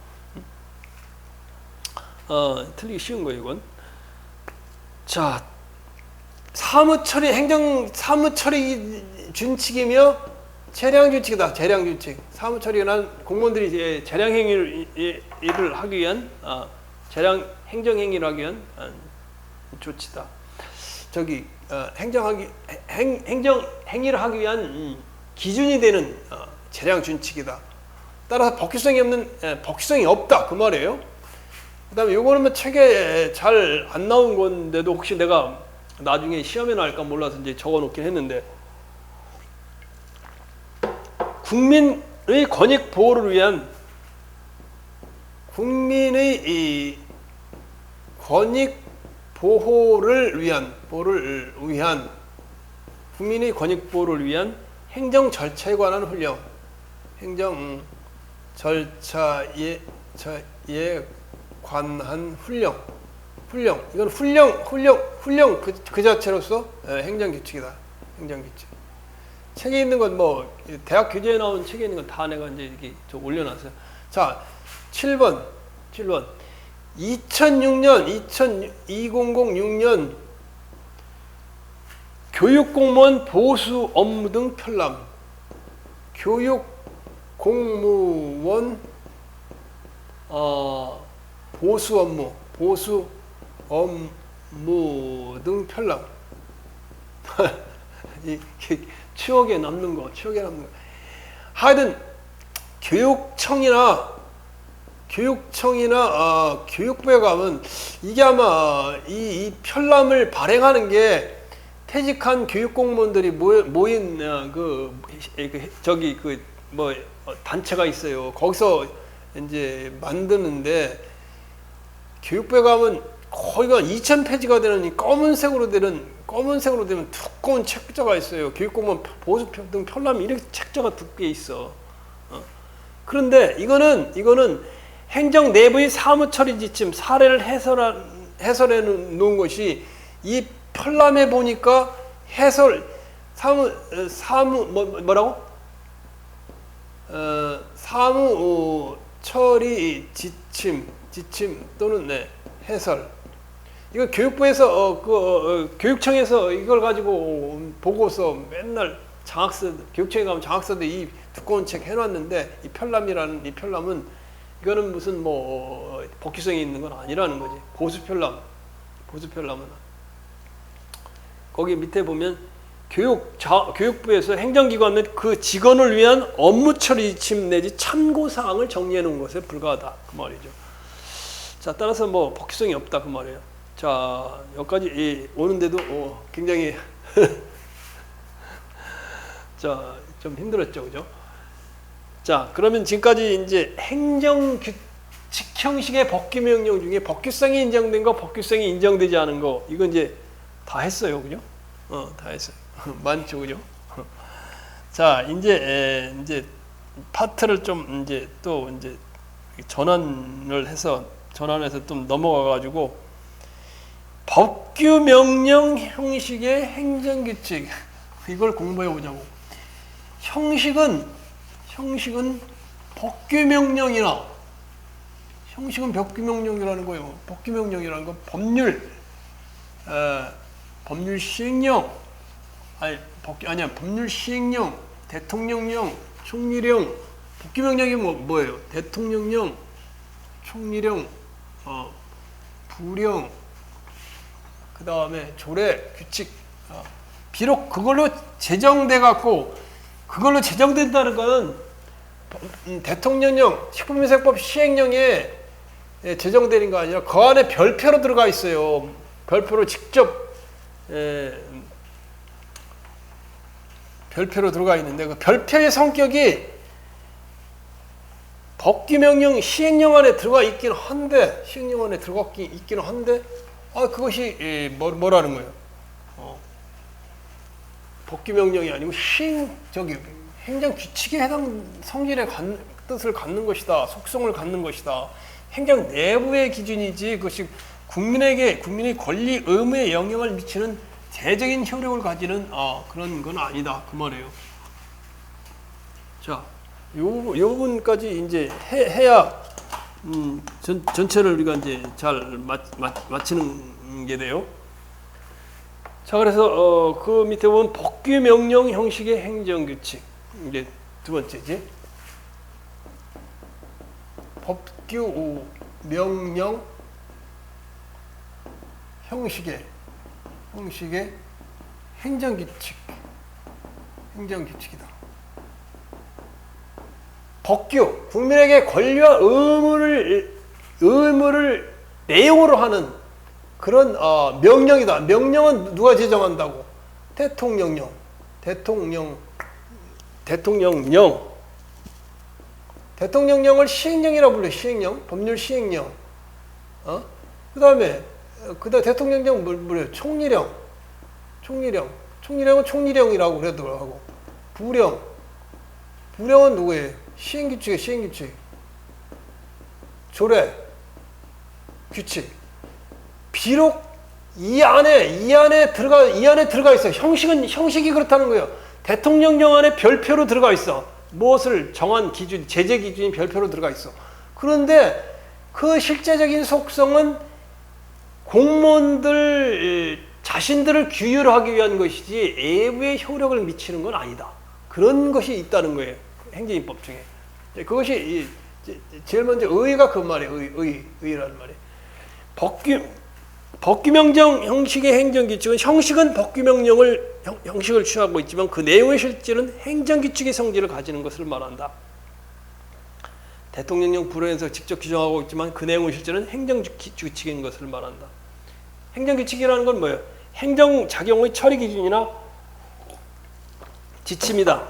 Speaker 1: 틀리기 쉬운 거예요, 이건. 자, 사무처리 준칙이며 재량준칙이다. 재량준칙. 사무처리는 공무원들이 이제 재량행위를 하기 위한 행정행위를 하기 위한 조치다. 행정행위를 하기 위한 기준이 되는 재량준칙이다. 따라서 법규성이 없다. 그 말이에요. 그 다음에 요거는 뭐 책에 잘 안 나온 건데도 혹시 내가 나중에 시험에 나올까 몰라서 이제 적어 놓긴 했는데, 국민의 권익 보호를 위한 국민의 권익 보호를 위한 행정 절차에 관한 훈련, 행정 절차에 관한 훈련. 이건 훈련 그 자체로서 행정규칙이다. 행정규칙. 책에 있는 건 뭐 대학 교재에 나온 책에 있는 건 다 내가 이제 이렇게 좀 올려놨어요. 자, 7번. 2006년 교육공무원 보수 업무 등 편람. 교육공무원 공무원 보수 업무 등 편람. 이 추억에 남는 거. 하여튼 교육청이나 교육부에 가면 이게 아마 이 편람을 발행하는 게 퇴직한 교육공무원들이 모인 단체가 있어요. 거기서 이제 만드는데, 교육부에 가면 거의가 2,000페이지가 되는 이 검은색으로 되는 두꺼운 책자가 있어요. 교육공무원 보수 등 편람이 이렇게 책자가 두께 있어. 그런데 이거는 행정 내부의 사무 처리 지침 사례를 해설해 놓은 것이, 이 편람에 보니까 사무 처리 지침 또는 해설. 이거 교육부에서 교육청에서 이걸 가지고 보고서 맨날 교육청에 가면 장학사들 이 두꺼운 책 해놨는데, 이 편람은 이거는 무슨 복귀성이 있는 건 아니라는 거지. 보수 편람은 거기 밑에 보면 교육부에서 행정기관 및 그 직원을 위한 업무 처리 지침 내지 참고 사항을 정리해 놓은 것에 불과하다, 그 말이죠. 자, 따라서 복귀성이 없다, 그 말이에요. 자, 여기까지 오는데도 굉장히 자, 좀 힘들었죠, 그죠? 자, 그러면 지금까지 이제 행정규칙 형식의 복귀명령 중에 복귀성이 인정된 거, 복귀성이 인정되지 않은 거, 이거 이제 다 했어요, 그죠? 다 했어요. 많죠, 그죠? 자, 이제 파트를 좀 또 전환해서 좀 넘어가가지고, 법규명령 형식의 행정규칙, 이걸 공부해 보자고. 형식은 법규명령이나, 법규명령이라는 거예요. 법규명령이라는 건 법률 시행령, 법률 시행령, 대통령령, 총리령. 법규명령이 뭐예요? 대통령령, 총리령, 부령, 그 다음에 조례, 규칙. 비록 그걸로 제정된다는 것은 대통령령, 식품위생법 시행령에 제정되는 거 아니라 그 안에 별표로 들어가 있어요. 별표로 직접 별표로 들어가 있는데, 그 별표의 성격이 법규명령 시행령 안에 들어가 있긴 한데, 그것이 뭐라는 거예요? 법규명령이 아니고 행정규칙에 해당 성질의 뜻을 갖는 것이다, 속성을 갖는 것이다. 행정 내부의 기준이지, 그것이 국민의 권리, 의무에 영향을 미치는 제적인 효력을 가지는 그런 건 아니다, 그 말이에요. 자, 요 부분까지 이제 해야 전체를 우리가 이제 잘 마치는 게 돼요. 자, 그래서 그 밑에 보면 법규명령 형식의 행정규칙, 이제 두 번째지. 법규명령 형식의 행정규칙이다. 법규, 국민에게 권리와 의무를 내용으로 하는 그런 명령이다. 명령은 누가 제정한다고? 대통령령. 대통령령을 시행령이라고 불러요. 시행령, 법률 시행령. 그다음에 대통령령 뭐래요? 총리령. 총리령은 총리령이라고 그래도 하고. 부령은 누구예요? 시행규칙. 조례, 규칙. 비록 이 안에 들어가 있어. 형식이 그렇다는 거예요. 대통령령 안에 별표로 들어가 있어. 무엇을 정한 기준, 제재 기준이 별표로 들어가 있어. 그런데 그 실제적인 속성은 공무원들 자신들을 규율하기 위한 것이지 외부에 효력을 미치는 건 아니다. 그런 것이 있다는 거예요. 행정입법 중에. 그것이 제일 먼저 의가 그 말이에요. 의라는 말이. 법규명령 형식의 행정규칙은 형식은 법규명령을 형식을 취하고 있지만 그 내용의 실질은 행정규칙의 성질을 가지는 것을 말한다. 대통령령 불원에서 직접 규정하고 있지만 그 내용의 실질은 행정규칙인 것을 말한다. 행정규칙이라는 건 뭐예요? 행정작용의 처리 기준이나 지침이다.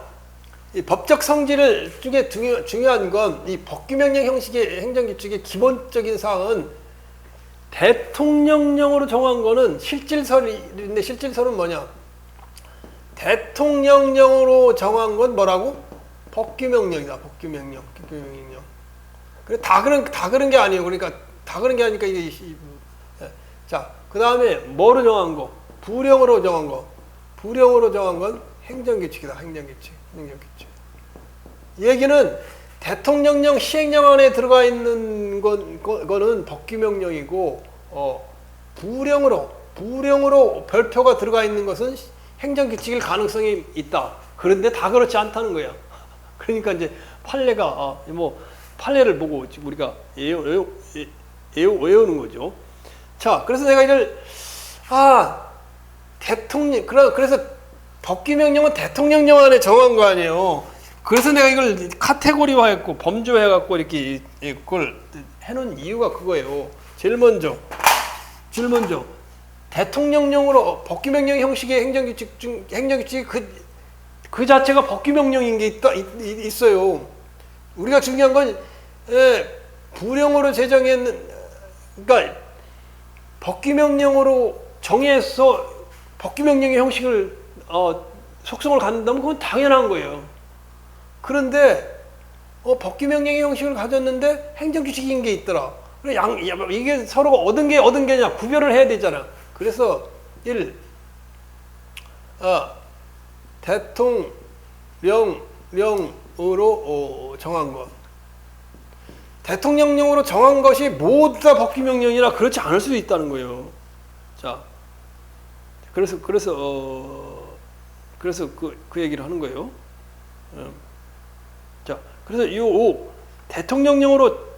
Speaker 1: 이 법적 성질 중에 중요한 건 이 법규명령 형식의 행정규칙의 기본적인 사항은 대통령령으로 정한 거는 실질설인데 실질설은 뭐냐? 대통령령으로 정한 건 뭐라고? 법규명령이다. 법규명령. 그래 다 그런 게 아니에요. 그러니까 다 그런 게 아니니까 이게 자, 그다음에 뭐로 정한 거? 부령으로 정한 거. 부령으로 정한 건 행정규칙이다. 행정규칙. 얘기는 대통령령 시행령 안에 들어가 있는 거는 법규명령이고 부령으로 별표가 들어가 있는 것은 행정규칙일 가능성이 있다. 그런데 다 그렇지 않다는 거야. 그러니까 이제 판례가 판례를 보고 우리가 외우는 거죠. 자, 그래서 내가 이걸 그래서 법규명령은 대통령령 안에 정한 거 아니에요. 그래서 내가 이걸 카테고리화했고 범주화해갖고 이렇게 그걸 해놓은 이유가 그거예요. 제일 먼저 대통령령으로 법규명령 형식의 행정규칙 그 자체가 법규명령인 게 있어요. 우리가 중요한 건 부령으로 그러니까 법규명령으로 정해서 법규명령의 형식을 속성을 갖는다면 그건 당연한 거예요. 그런데 법규명령의 형식을 가졌는데 행정규칙인 게 있더라. 이게 서로가 얻은 게냐 구별을 해야 되잖아. 그래서 대통령령으로 정한 것. 대통령령으로 정한 것이 모두 다 법규명령이라 그렇지 않을 수도 있다는 거예요. 자, 그래서 그 얘기를 하는 거예요. 자, 그래서 대통령령으로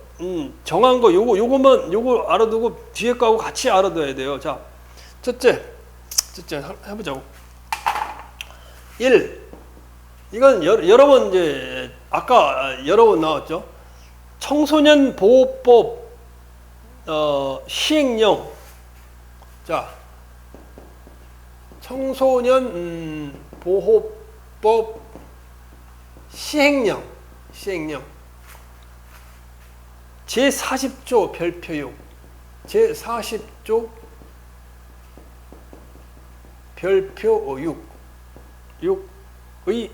Speaker 1: 정한 거 요거 알아두고 뒤에 거하고 같이 알아둬야 돼요. 자, 첫째 해보자고. 1. 이건 여러 번 이제 아까 여러 번 나왔죠. 청소년 보호법 시행령. 자, 청소년 보호법 시행령 제40조 별표 6 제40조 별표 6의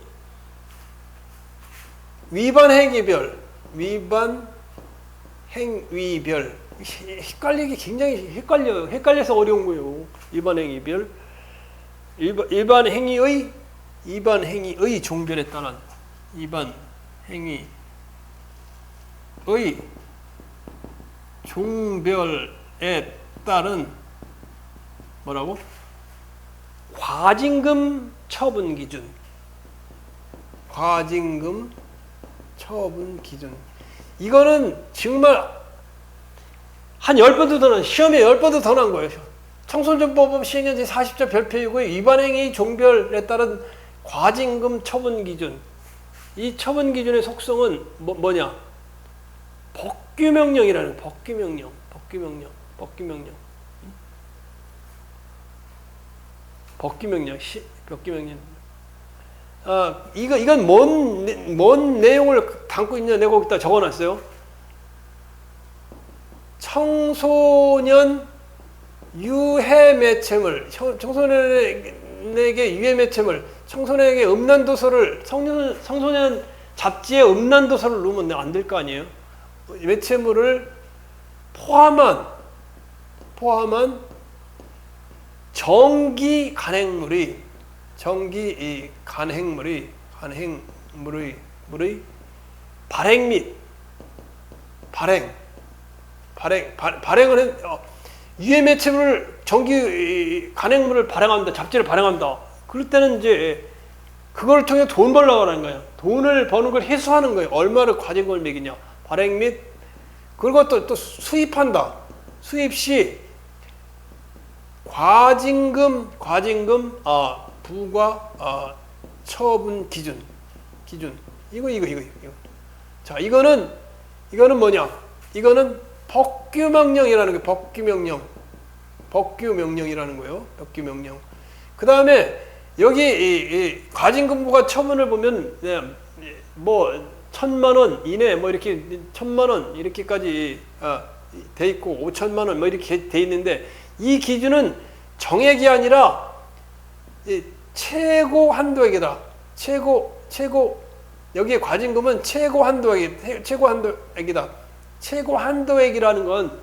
Speaker 1: 위반 행위별 헷갈리기 굉장히 헷갈려서 어려운 거예요. 위반 행위별 위반 행위의 종별에 따른 위반 행위의 종별에 따른 뭐라고? 과징금 처분 기준. 이거는 정말 한 10번도 더 난, 시험에 10번도 더 난 거예요. 청소년보호법 시행령 제40조 별표이고의 위반행위 종별에 따른 과징금 처분 기준. 이 처분 기준의 속성은 뭐냐? 법규명령이라는 법규명령. 이건 뭔 내용을 담고 있냐 내가 거기다 적어놨어요. 청소년 유해 매체물, 청소년에게 유해 매체물, 청소년에게 음란도서를 청소년 잡지에 음란도서를 넣으면 안 될 거 아니에요. 매체물을 포함한 정기 간행물의 발행 및 발행을 유해 매체물을 정기 간행물을 발행합니다. 잡지를 발행합니다. 그럴 때는 이제 그걸 통해 돈 벌려고 하는 거예요. 돈을 버는 걸 해소하는 거예요. 얼마를 과징금을 매기냐. 발행 및 그리고 또 수입한다. 수입 시 과징금 부과 처분 기준 이거. 자, 이거는 뭐냐? 이거는 법규명령이라는 게 법규명령이라는 거예요. 법규명령. 그 다음에 여기 이 과징금부가 처분을 보면 뭐 1,000만 원 이내 뭐 이렇게 1,000만 원 이렇게까지 돼 있고 5천만 원 뭐 이렇게 돼 있는데 이 기준은 정액이 아니라 최고 한도액이다. 최고 여기에 과징금은 최고 한도액이다. 최고 한도액이라는 건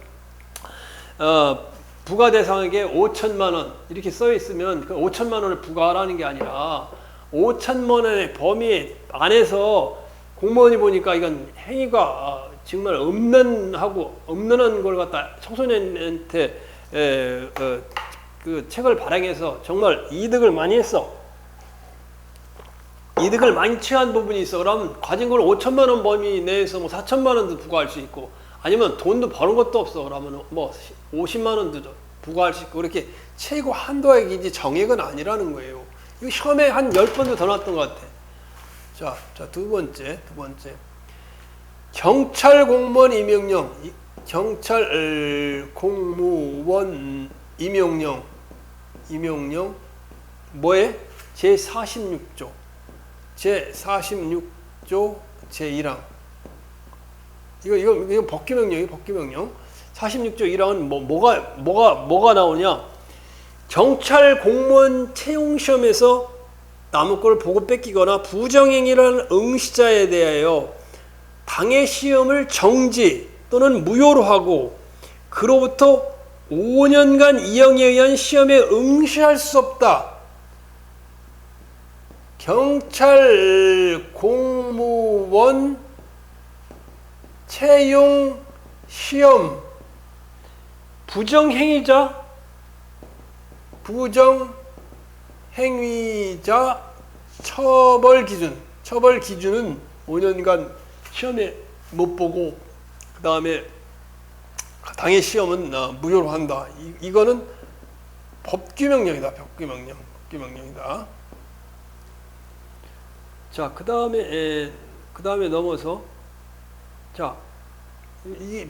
Speaker 1: 부과 대상에게 5천만 원 이렇게 써 있으면 그 5천만 원을 부과하라는 게 아니라 5천만 원의 범위 안에서 공무원이 보니까 이건 행위가 정말 음란한 걸 갖다 청소년한테 그 책을 발행해서 정말 이득을 많이 했어. 이득을 많이 취한 부분이 있어. 그럼 과징금을 5천만 원 범위 내에서 뭐 4천만 원도 부과할 수 있고, 아니면 돈도 버는 것도 없어. 그러면 뭐 50만 원도 부과할 수 있고, 그렇게 최고 한도액이지 정액은 아니라는 거예요. 이거 시험에 한 10번도 더 나왔던 것 같아. 자, 두 번째. 경찰 공무원 임용령. 경찰 공무원 임용령 뭐에? 제46조 제1항. 이거 법규명령. 46조 1항은 뭐가 나오냐? 경찰 공무원 채용 시험에서 남의 걸 보고 뺏기거나 부정행위를 응시자에 대하여 당해 시험을 정지 또는 무효로 하고 그로부터 5년간 이형에 의한 시험에 응시할 수 없다. 경찰 공무원 채용 시험 부정행위자 처벌 기준은 5년간 시험에 못 보고 그 다음에 당해 시험은 무효로 한다. 이거는 법규명령이다. 법규명령이다. 자, 그 다음에 넘어서 자, 이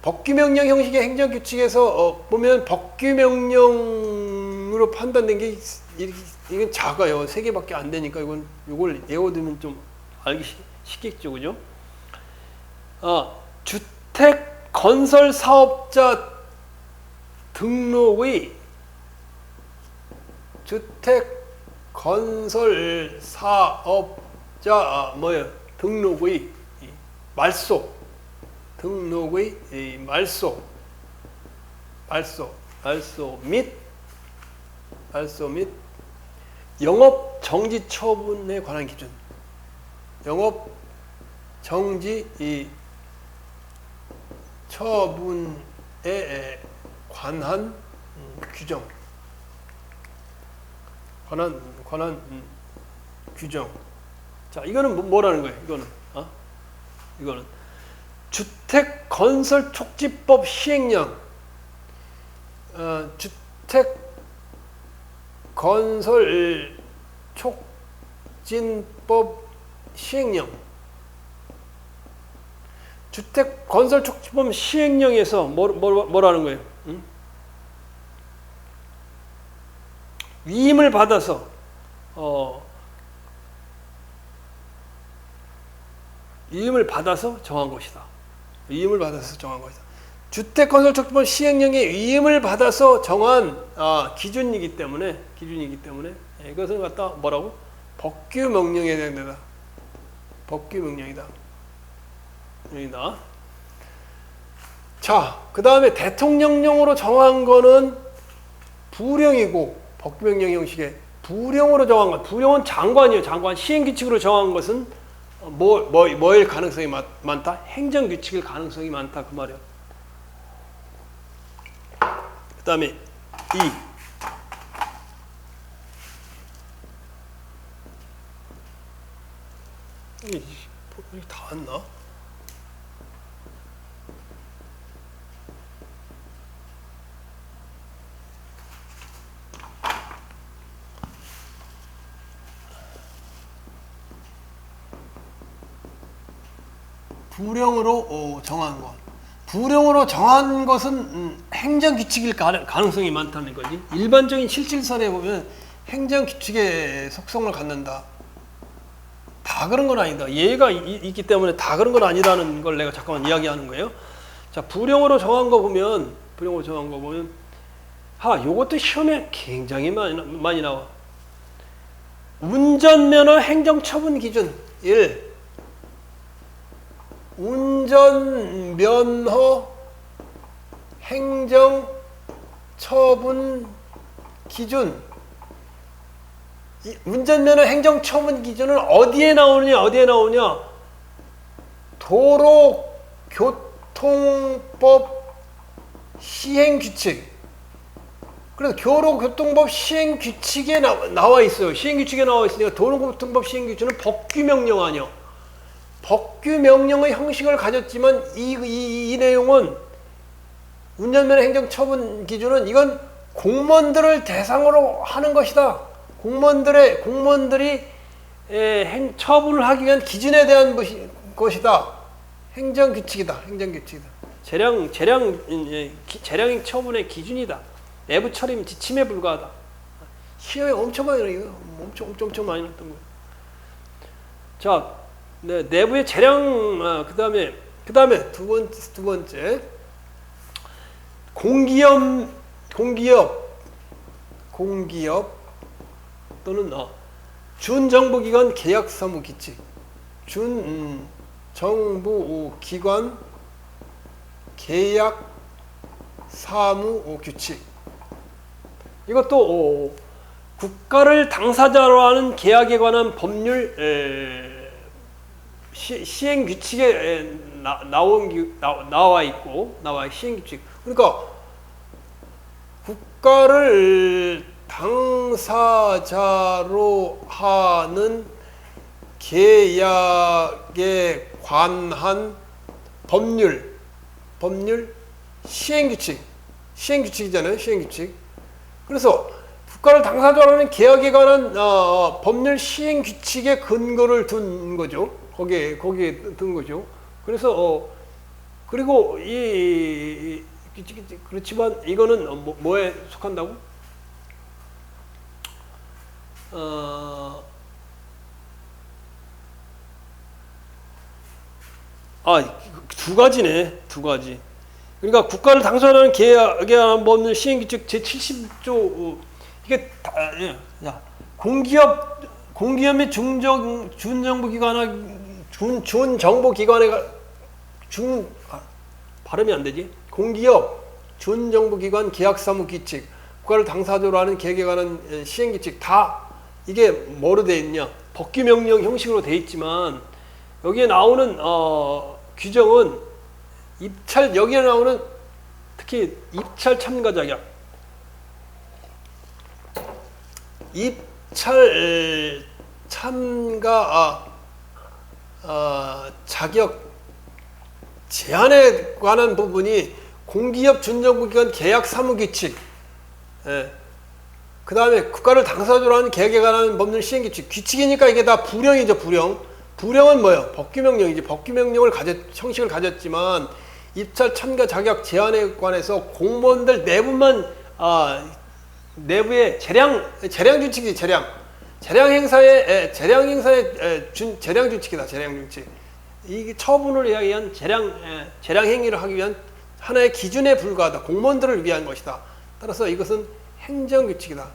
Speaker 1: 법규명령 형식의 행정규칙에서 보면 법규명령으로 판단된 게 이건 작아요. 3개밖에 안 되니까 이걸 외워두면 좀 알기 쉽겠죠, 그죠? 주택 건설 사업자 등록의 등록의 말소 및 영업 정지 처분에 관한 기준. 영업 정지 처분에 관한 규정. 규정. 자, 이거는 뭐라는 거예요? 이거는 주택 건설 촉진법 시행령. 주택 건설 촉진법 시행령. 주택 건설 촉진법 시행령에서 뭐라는 거예요? 응? 위임을 받아서 정한 것이다. 주택 건설 촉진법 시행령의 위임을 받아서 정한 기준이기 때문에 이것을 갖다 뭐라고? 법규명령에 대한 데다. 법규명령이다. 여기다. 자, 그 다음에 대통령령으로 정한 거는 부령이고, 법규명령 형식의 부령으로 정한 것. 부령은 장관이에요. 장관. 시행규칙으로 정한 것은 뭐일 가능성이 많다? 행정규칙일 가능성이 많다. 그 말이에요. 그 다음에 이게 다 왔나? 부령으로 정한 것. 부령으로 정한 것은 행정규칙일 가능성이 많다는 거지. 일반적인 실질설에 보면 행정규칙의 속성을 갖는다. 다 그런 건 아니다. 예가 있기 때문에 다 그런 건 아니라는 걸 내가 잠깐만 이야기하는 거예요. 자, 부령으로 정한 거 보면, 요것도 시험에 굉장히 많이 나와. 운전면허 행정처분 기준 1. 운전면허 행정처분 기준. 운전면허 행정처분 기준은 어디에 나오느냐? 도로교통법 시행규칙. 그래서 도로교통법 시행규칙에 나와 있어요. 시행규칙에 나와 있으니까 도로교통법 시행규칙은 법규명령 아니야. 법규명령의 형식을 가졌지만 이 내용은 운전면허 행정처분 기준은 이건 공무원들을 대상으로 하는 것이다. 공무원들이 처분을 하기 위한 기준에 대한 것이다. 행정규칙이다. 재량 처분의 기준이다. 내부 처리 지침에 불과하다. 시험에 엄청 많이 나요. 엄청 많이 났던 거예요. 자, 네, 내부의 재량, 그다음에 두 번째 공기업 또는 준정부기관 계약사무규칙, 준정부기관 계약사무규칙. 이것도 국가를 당사자로 하는 계약에 관한 법률 시행규칙에 나와 있고 시행규칙. 그러니까 국가를 당사자로 하는 계약에 관한 법률 시행규칙이잖아요. 시행규칙. 그래서 국가를 당사자로 하는 계약에 관한 법률 시행규칙의 근거를 둔 거죠. 거기에 둔 거죠. 그래서 그리고 그렇지만 이거는 뭐에 속한다고? 두 가지네. 두 가지. 그러니까 국가를 당사자로 계약에 관한 법률 시행규칙 제70조 이게 공기업 및 준정부기관의 발음이 안 되지. 공기업 준정부기관 계약사무규칙, 국가를 당사자로 하는 계약에 관한 시행규칙 다 이게 뭐로 돼 있냐? 법규명령 형식으로 돼 있지만 여기에 나오는 규정은 여기에 나오는 특히 입찰 참가 자격, 입찰 참가 자격 제한에 관한 부분이 공기업 준정부기관 계약사무규칙, 그 다음에 국가를 당사자로 하는 계약에 관한 법률 시행규칙, 규칙이니까 이게 다 부령이죠. 부령은 뭐예요? 법규명령이지. 법규명령을 형식을 가졌지만 입찰 참가 자격 제한에 관해서 공무원들 내부의 재량 규칙이지. 재량 행사의 재량 규칙이다. 재량 규칙. 이게 처분을 위한 재량 행위를 하기 위한 하나의 기준에 불과하다. 공무원들을 위한 것이다. 따라서 이것은 행정규칙이다.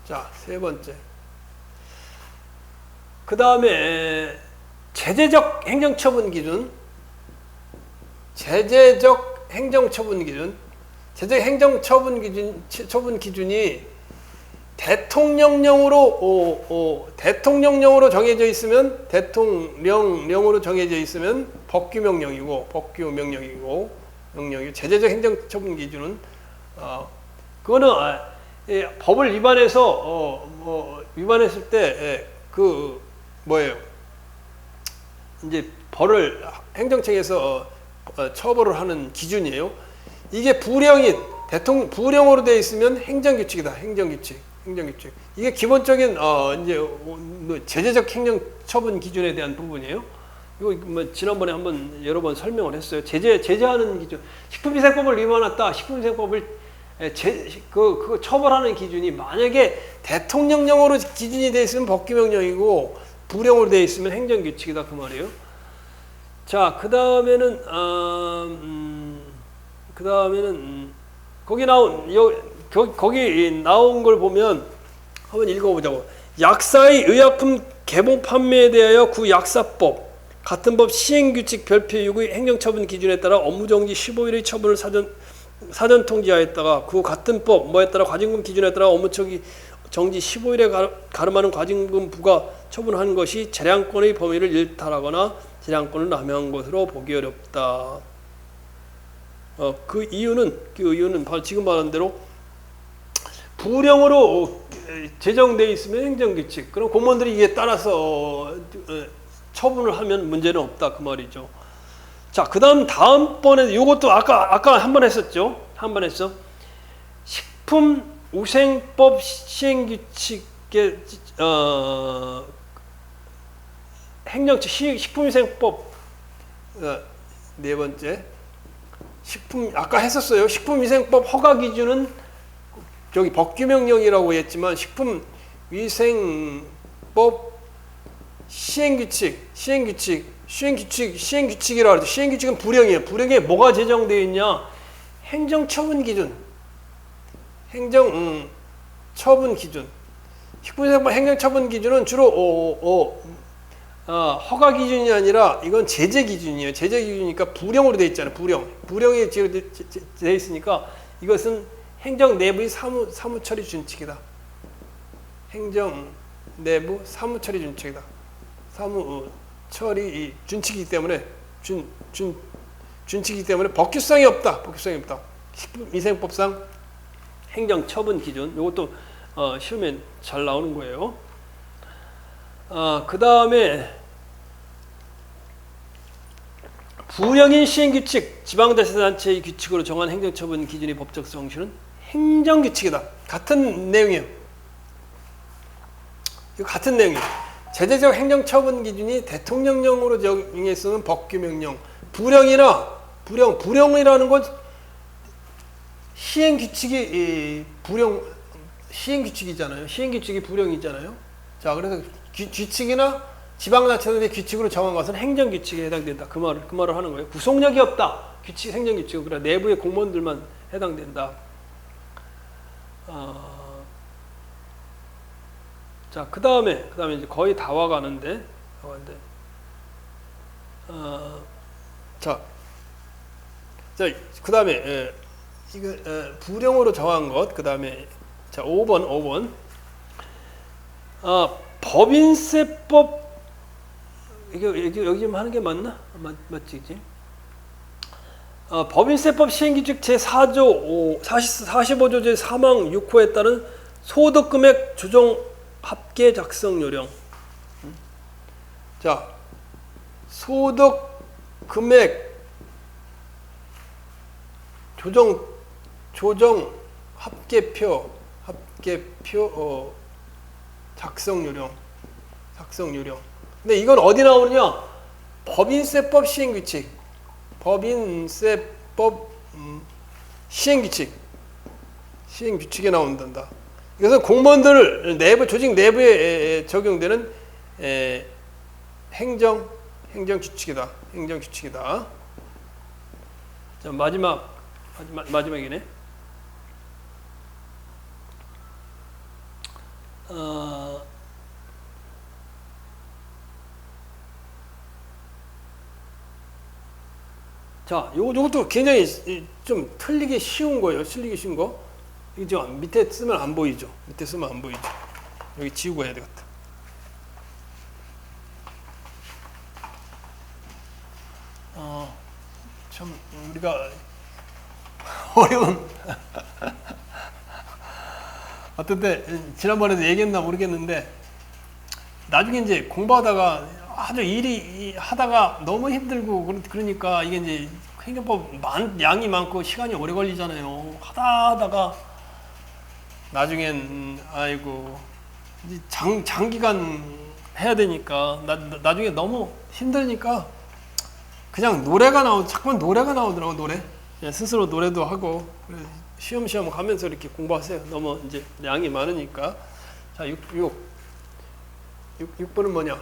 Speaker 1: 자, 세 번째. 그 다음에 제재적 행정처분 기준. 제재적 행정처분 기준이 대통령령으로 정해져 있으면 법규명령이고 제재적 행정처분 기준은 그거는 법을 위반했을 때 그 뭐예요? 이제 벌을 행정청에서 처벌을 하는 기준이에요. 이게 불령이 불령으로 되어 있으면 행정규칙이다. 행정규칙. 이게 기본적인 이제 제재적 행정처분 기준에 대한 부분이에요. 이거 뭐 지난번에 한번 여러 번 설명을 했어요. 제재하는 기준. 식품위생법을 위반했다. 식품위생법을 그 처벌하는 기준이 만약에 대통령령으로 기준이 되어 있으면 법규명령이고 불령으로 되어 있으면 행정규칙이다 그 말이에요. 자, 그 다음에는 거기 나온 걸 보면 한번 읽어보자고. 약사의 의약품 개봉 판매에 대하여 구 약사법 같은 법 시행규칙 별표 6의 행정처분 기준에 따라 업무정지 15일의 처분을 사전 통지하였다가 그 같은 법 뭐에 따라 과징금 기준에 따라 업무정지 15일에 가름하는 과징금 부과 처분한 것이 재량권의 범위를 일탈하거나 재량권을 남용한 것으로 보기 어렵다. 그 이유는 바로 지금 말한 대로 불령으로 제정되어 있으면 행정규칙. 그럼 공무원들이 이에 따라서 처분을 하면 문제는 없다 그 말이죠. 자, 다음번에 이것도 아까 한 번 했었죠. 한 번 했어. 식품위생법 시행규칙의 식품위생법 네 번째. 아까 했었어요. 식품위생법 허가 기준은 저기 법규명령이라고 했지만 식품위생법 시행규칙이라고 하죠. 시행규칙은 불령이에요. 불령에 뭐가 제정되어 있냐? 행정처분 기준. 식품위생법 행정처분 기준은 주로 허가 기준이 아니라 이건 제재 기준이에요. 제재 기준이니까 불령으로 되어 있잖아요. 불령이 되어 있으니까 이것은 행정 내부의 사무처리 준칙이다. 행정 내부 사무처리 준칙이다. 사무처리 준칙이기 때문에 준칙이기 때문에 법규성이 없다. 식품위생법상 행정처분 기준. 이것도 시험에 잘 나오는 거예요. 그 다음에 부령인 시행규칙, 지방자치단체의 규칙으로 정한 행정처분 기준의 법적 성실은 행정규칙이다. 같은 내용이에요. 이거 같은 내용이에요. 제재적 행정처분 기준이 대통령령으로 정의했으면 법규명령. 불령이라는 건 시행규칙이 시행규칙이잖아요. 시행규칙이 불령이잖아요. 자, 그래서 규칙이나 지방자치단체 규칙으로 정한 것은 행정규칙에 해당된다. 그 말을 하는 거예요. 구속력이 없다. 행정규칙은 그래 내부의 공무원들만 해당된다. 자, 그 다음에 이제 거의 다 와가는데, 그 다음에 이거 불령으로 정한 것, 그 다음에 자 5번. 법인세법 여기 좀 하는 게 맞나? 맞지, 그치? 법인세법 시행규칙 제4조 45조 제3항 6호에 따른 소득금액 조정 합계 작성 요령. 자, 소득금액 조정 합계표 작성 요령. 근데 이건 어디 나오느냐? 법인세법 시행규칙. 시행규칙에 나온단다. 이것은 공무원들 조직 내부에 적용되는 행정규칙이다. 자, 마지막이네. 자, 요것도 굉장히 좀 틀리기 쉬운 거예요. 이거 밑에 쓰면 안 보이죠. 여기 지우고 해야 되겠다. 참 우리가 어려운 어떤 때 지난번에도 얘기했나 모르겠는데 나중에 이제 공부하다가 아주 일이 하다가 너무 힘들고 그러니까 이게 이제 행정법 양이 많고 시간이 오래 걸리잖아요. 하다가 나중엔 아이고 이제 장기간 해야 되니까 나중에 너무 힘드니까 그냥 자꾸만 노래가 나오더라고. 노래. 그냥 스스로 노래도 하고 쉬엄쉬엄 가면서 이렇게 공부하세요. 너무 이제 양이 많으니까. 자, 6번은 뭐냐?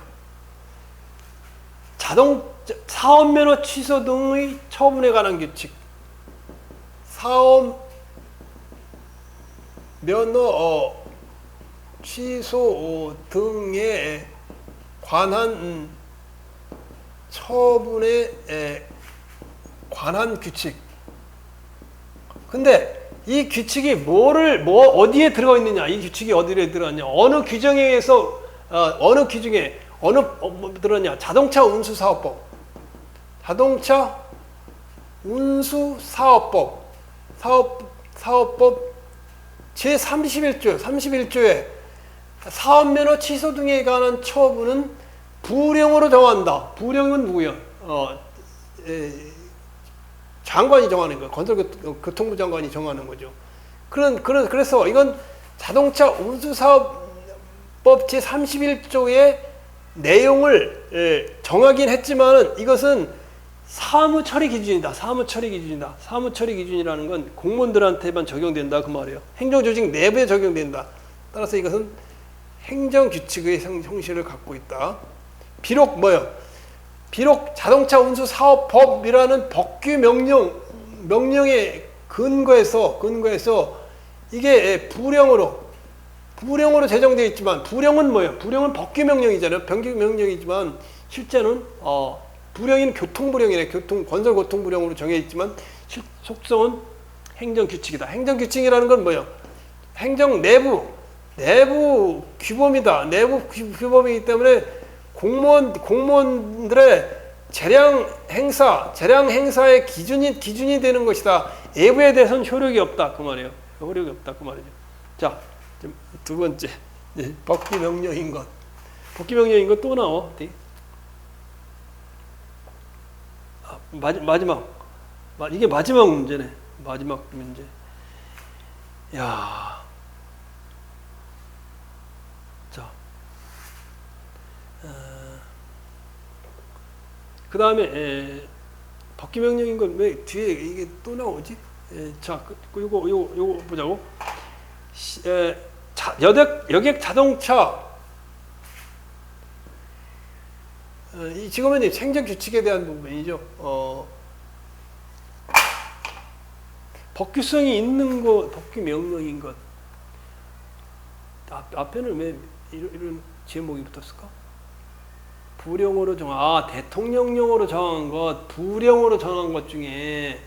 Speaker 1: 사업면허 취소 등의 처분에 관한 규칙. 사업면허 취소 등에 관한 처분에 관한 규칙. 근데 이 규칙이 어디에 들어가 있느냐? 이 규칙이 어디에 들어갔냐? 어느 규정에 의해서 어느 규정에 들었냐? 자동차 운수 사업법. 자동차 운수 사업법. 사업법 제31조에 사업면허 취소 등에 관한 처분은 부령으로 정한다. 부령은 누구야? 장관이 정하는 거예요. 건설교통부 장관이 정하는 거죠. 그래서 이건 자동차 운수사업법 제31조의 내용을 정하긴 했지만은 이것은 사무처리 기준이다. 사무처리 기준이라는 건 공무원들한테만 적용된다 그 말이에요. 행정조직 내부에 적용된다. 따라서 이것은 행정규칙의 형식을 갖고 있다. 비록 자동차 운수 사업법이라는 법규 명령에 근거해서 이게 부령으로 제정되어 있지만 부령은 뭐예요? 부령은 법규 명령이잖아요. 법규 명령이지만 실제는 부령인 교통부령이네. 건설교통부령으로 정해 있지만 속성은 행정규칙이다. 행정규칙이라는 건 뭐예요? 행정 내부 규범이다. 내부 규범이기 때문에 공무원들의 재량 행사의 기준이 되는 것이다. 외부에 대해서는 효력이 없다 그 말이에요. 효력이 없다 그 말이죠. 자, 두 번째 법규 명령인 것. 법규 명령인 것 또 나와. 마지막 이게 마지막 문제네. 마지막 문제. 야. 자. 그 다음에 법규 명령인 건 왜 뒤에 이게 또 나오지? 자, 요거 보자고. 여객 자동차 지금은 행정 규칙에 대한 부분이죠. 법규성이 있는 것, 법규 명령인 것. 앞에는 왜 이런 제목이 붙었을까? 부령으로 대통령령으로 정한 것, 부령으로 정한 것 중에,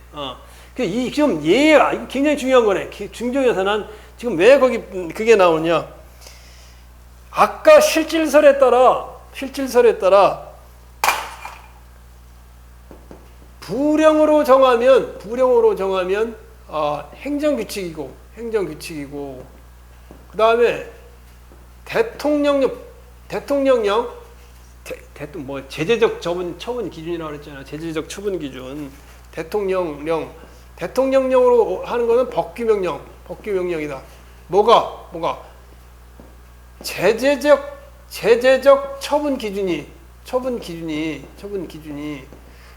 Speaker 1: 이 지금 이거 굉장히 중요한 거네. 중정에서 난 지금 왜 그게 나오냐? 아까 실질설에 따라 부령으로 정하면 행정규칙이고 그 다음에 대통령령 제재적 처분 기준이라고 그랬잖아요. 제재적 처분 기준. 대통령령으로 하는 거는 법규명령이다. 뭐가? 제재적 처분 기준이.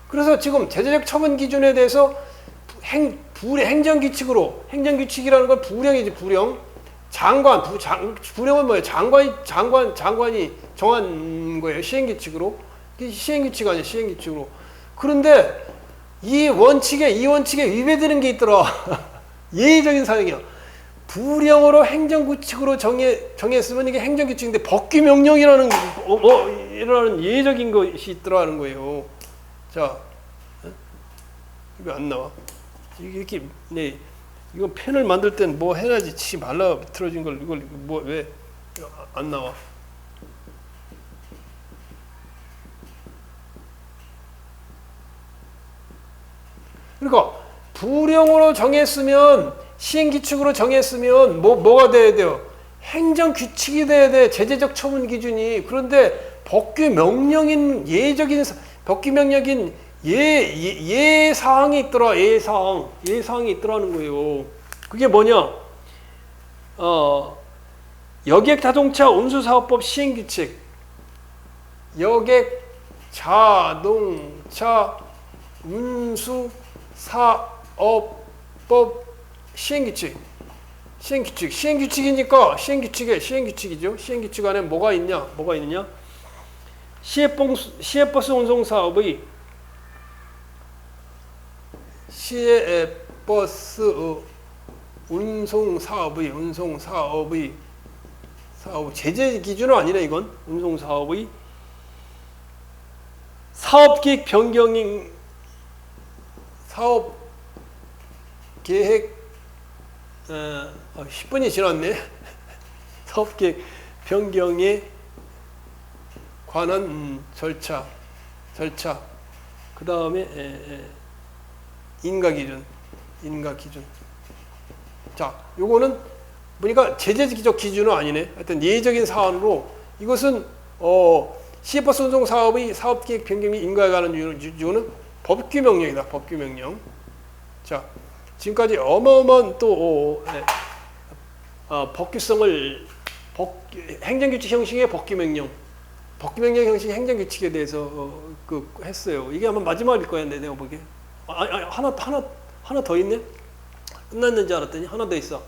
Speaker 1: 그래서 지금 제재적 처분 기준에 대해서 행정규칙이라는 건 부령이지, 부령. 부령은 뭐예요? 장관이 정한 거예요. 시행규칙으로. 시행규칙 아니에요, 시행규칙으로. 그런데 이 원칙에 위배되는 게 있더라. 예의적인 사항이야. 부령으로 행정규칙으로 정했으면 이게 행정규칙인데 법규명령이라는 이라는 예의적인 것이 있더라는 거예요. 자, 이거 안 나와. 이렇게 이거 펜을 만들 땐 뭐 해야지. 치지 말라 틀어진 걸 이걸 왜 안 나와? 그러니까 부령으로 정했으면 시행규칙으로 정했으면 뭐가 돼야 돼요? 행정 규칙이 돼야 돼. 제재적 처분 기준이. 그런데 법규 명령인 법규 명령인 사항이 있더라. 사항이 있더라는 거예요. 그게 뭐냐? 여객 자동차 운수사업법 시행규칙. 여객 자동차 운수사업법 시행규칙. 시행규칙이니까 시행규칙이죠. 시행규칙 안에 뭐가 있느냐? 시외버스 운송사업의 운송사업의 제재 기준은 아니네. 이건 운송사업의 사업계획 변경인 사업계획 10분이 지났네. 사업계획 변경에 관한 절차. 그 다음에 인가기준. 자, 요거는 보니까 제재적 기준은 아니네. 하여튼 예외적인 사안으로 이것은 시외버스 운송 사업의 사업계획 변경 및 인가에 관한 이유는 법규 명령이다. 법규 명령. 자, 지금까지 어마어마한 또 법규성을 행정규칙 형식의 법규 명령 형식의 행정규칙에 대해서 했어요. 이게 아마 마지막일 거야, 내가 보기에. 하나 더 있네. 끝났는지 알았더니 하나 더 있어.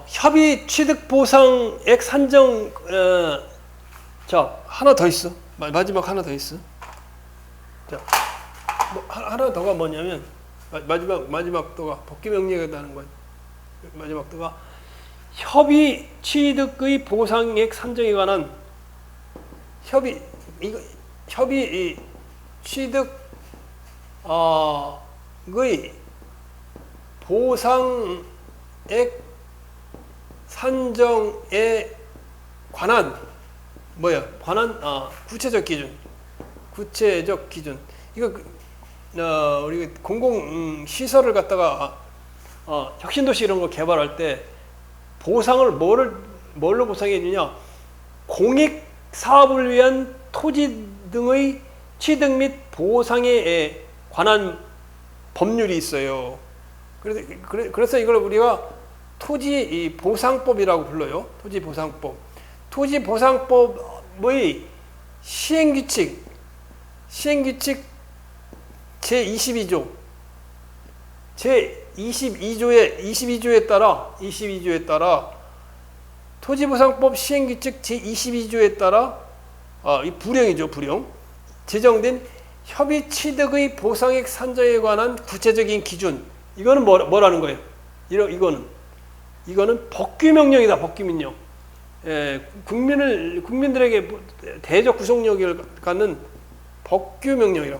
Speaker 1: 협의 취득 보상액 산정. 자, 하나 더 있어. 마지막 하나 더 있어. 자, 하나 더가 뭐냐면 마지막 더가 법규 명령이라는 거야. 마지막 더가 협의 취득의 보상액 산정에 관한 협의 취득의 보상액 산정에 관한 구체적 기준. 이거 우리 공공 시설을 갖다가 혁신도시 이런 거 개발할 때 보상을 뭘로 보상해 주냐? 공익 사업을 위한 토지 등의 취득 및 보상에 관한 법률이 있어요. 그래서 이걸 우리가 토지 보상법이라고 불러요. 토지 보상법의 시행규칙 제22조 제22조에 따라 토지보상법 시행규칙 제22조에 따라 이 불령이죠. 제정된 협의 취득의 보상액 산정에 관한 구체적인 기준. 이거는 뭐라는 거예요? 이거는 법규 명령이다. 법규 명령. 국민들에게 대적 구속력을 갖는 법규 명령이다.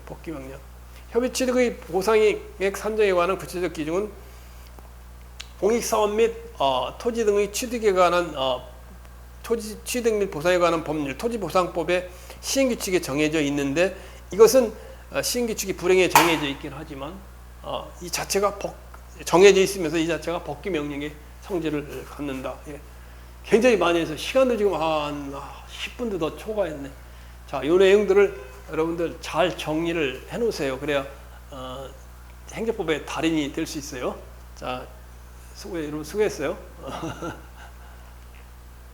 Speaker 1: 법규 명령. 협의 취득의 보상액 산정에 관한 구체적 기준은 공익사업 및 토지 등의 취득에 관한 토지 취득 및 보상에 관한 법률, 토지보상법의 시행규칙에 정해져 있는데, 이것은 시행규칙이 불행에 정해져 있긴 하지만 이 자체가 정해져 있으면서 이 자체가 법규 명령의 성질을 갖는다. 예. 굉장히 많이 해서 시간도 지금 한 10분도 더 초과했네. 자, 이 내용들을 여러분들 잘 정리를 해놓으세요. 그래야 행정법의 달인이 될 수 있어요. 자, 여러분 수고했어요.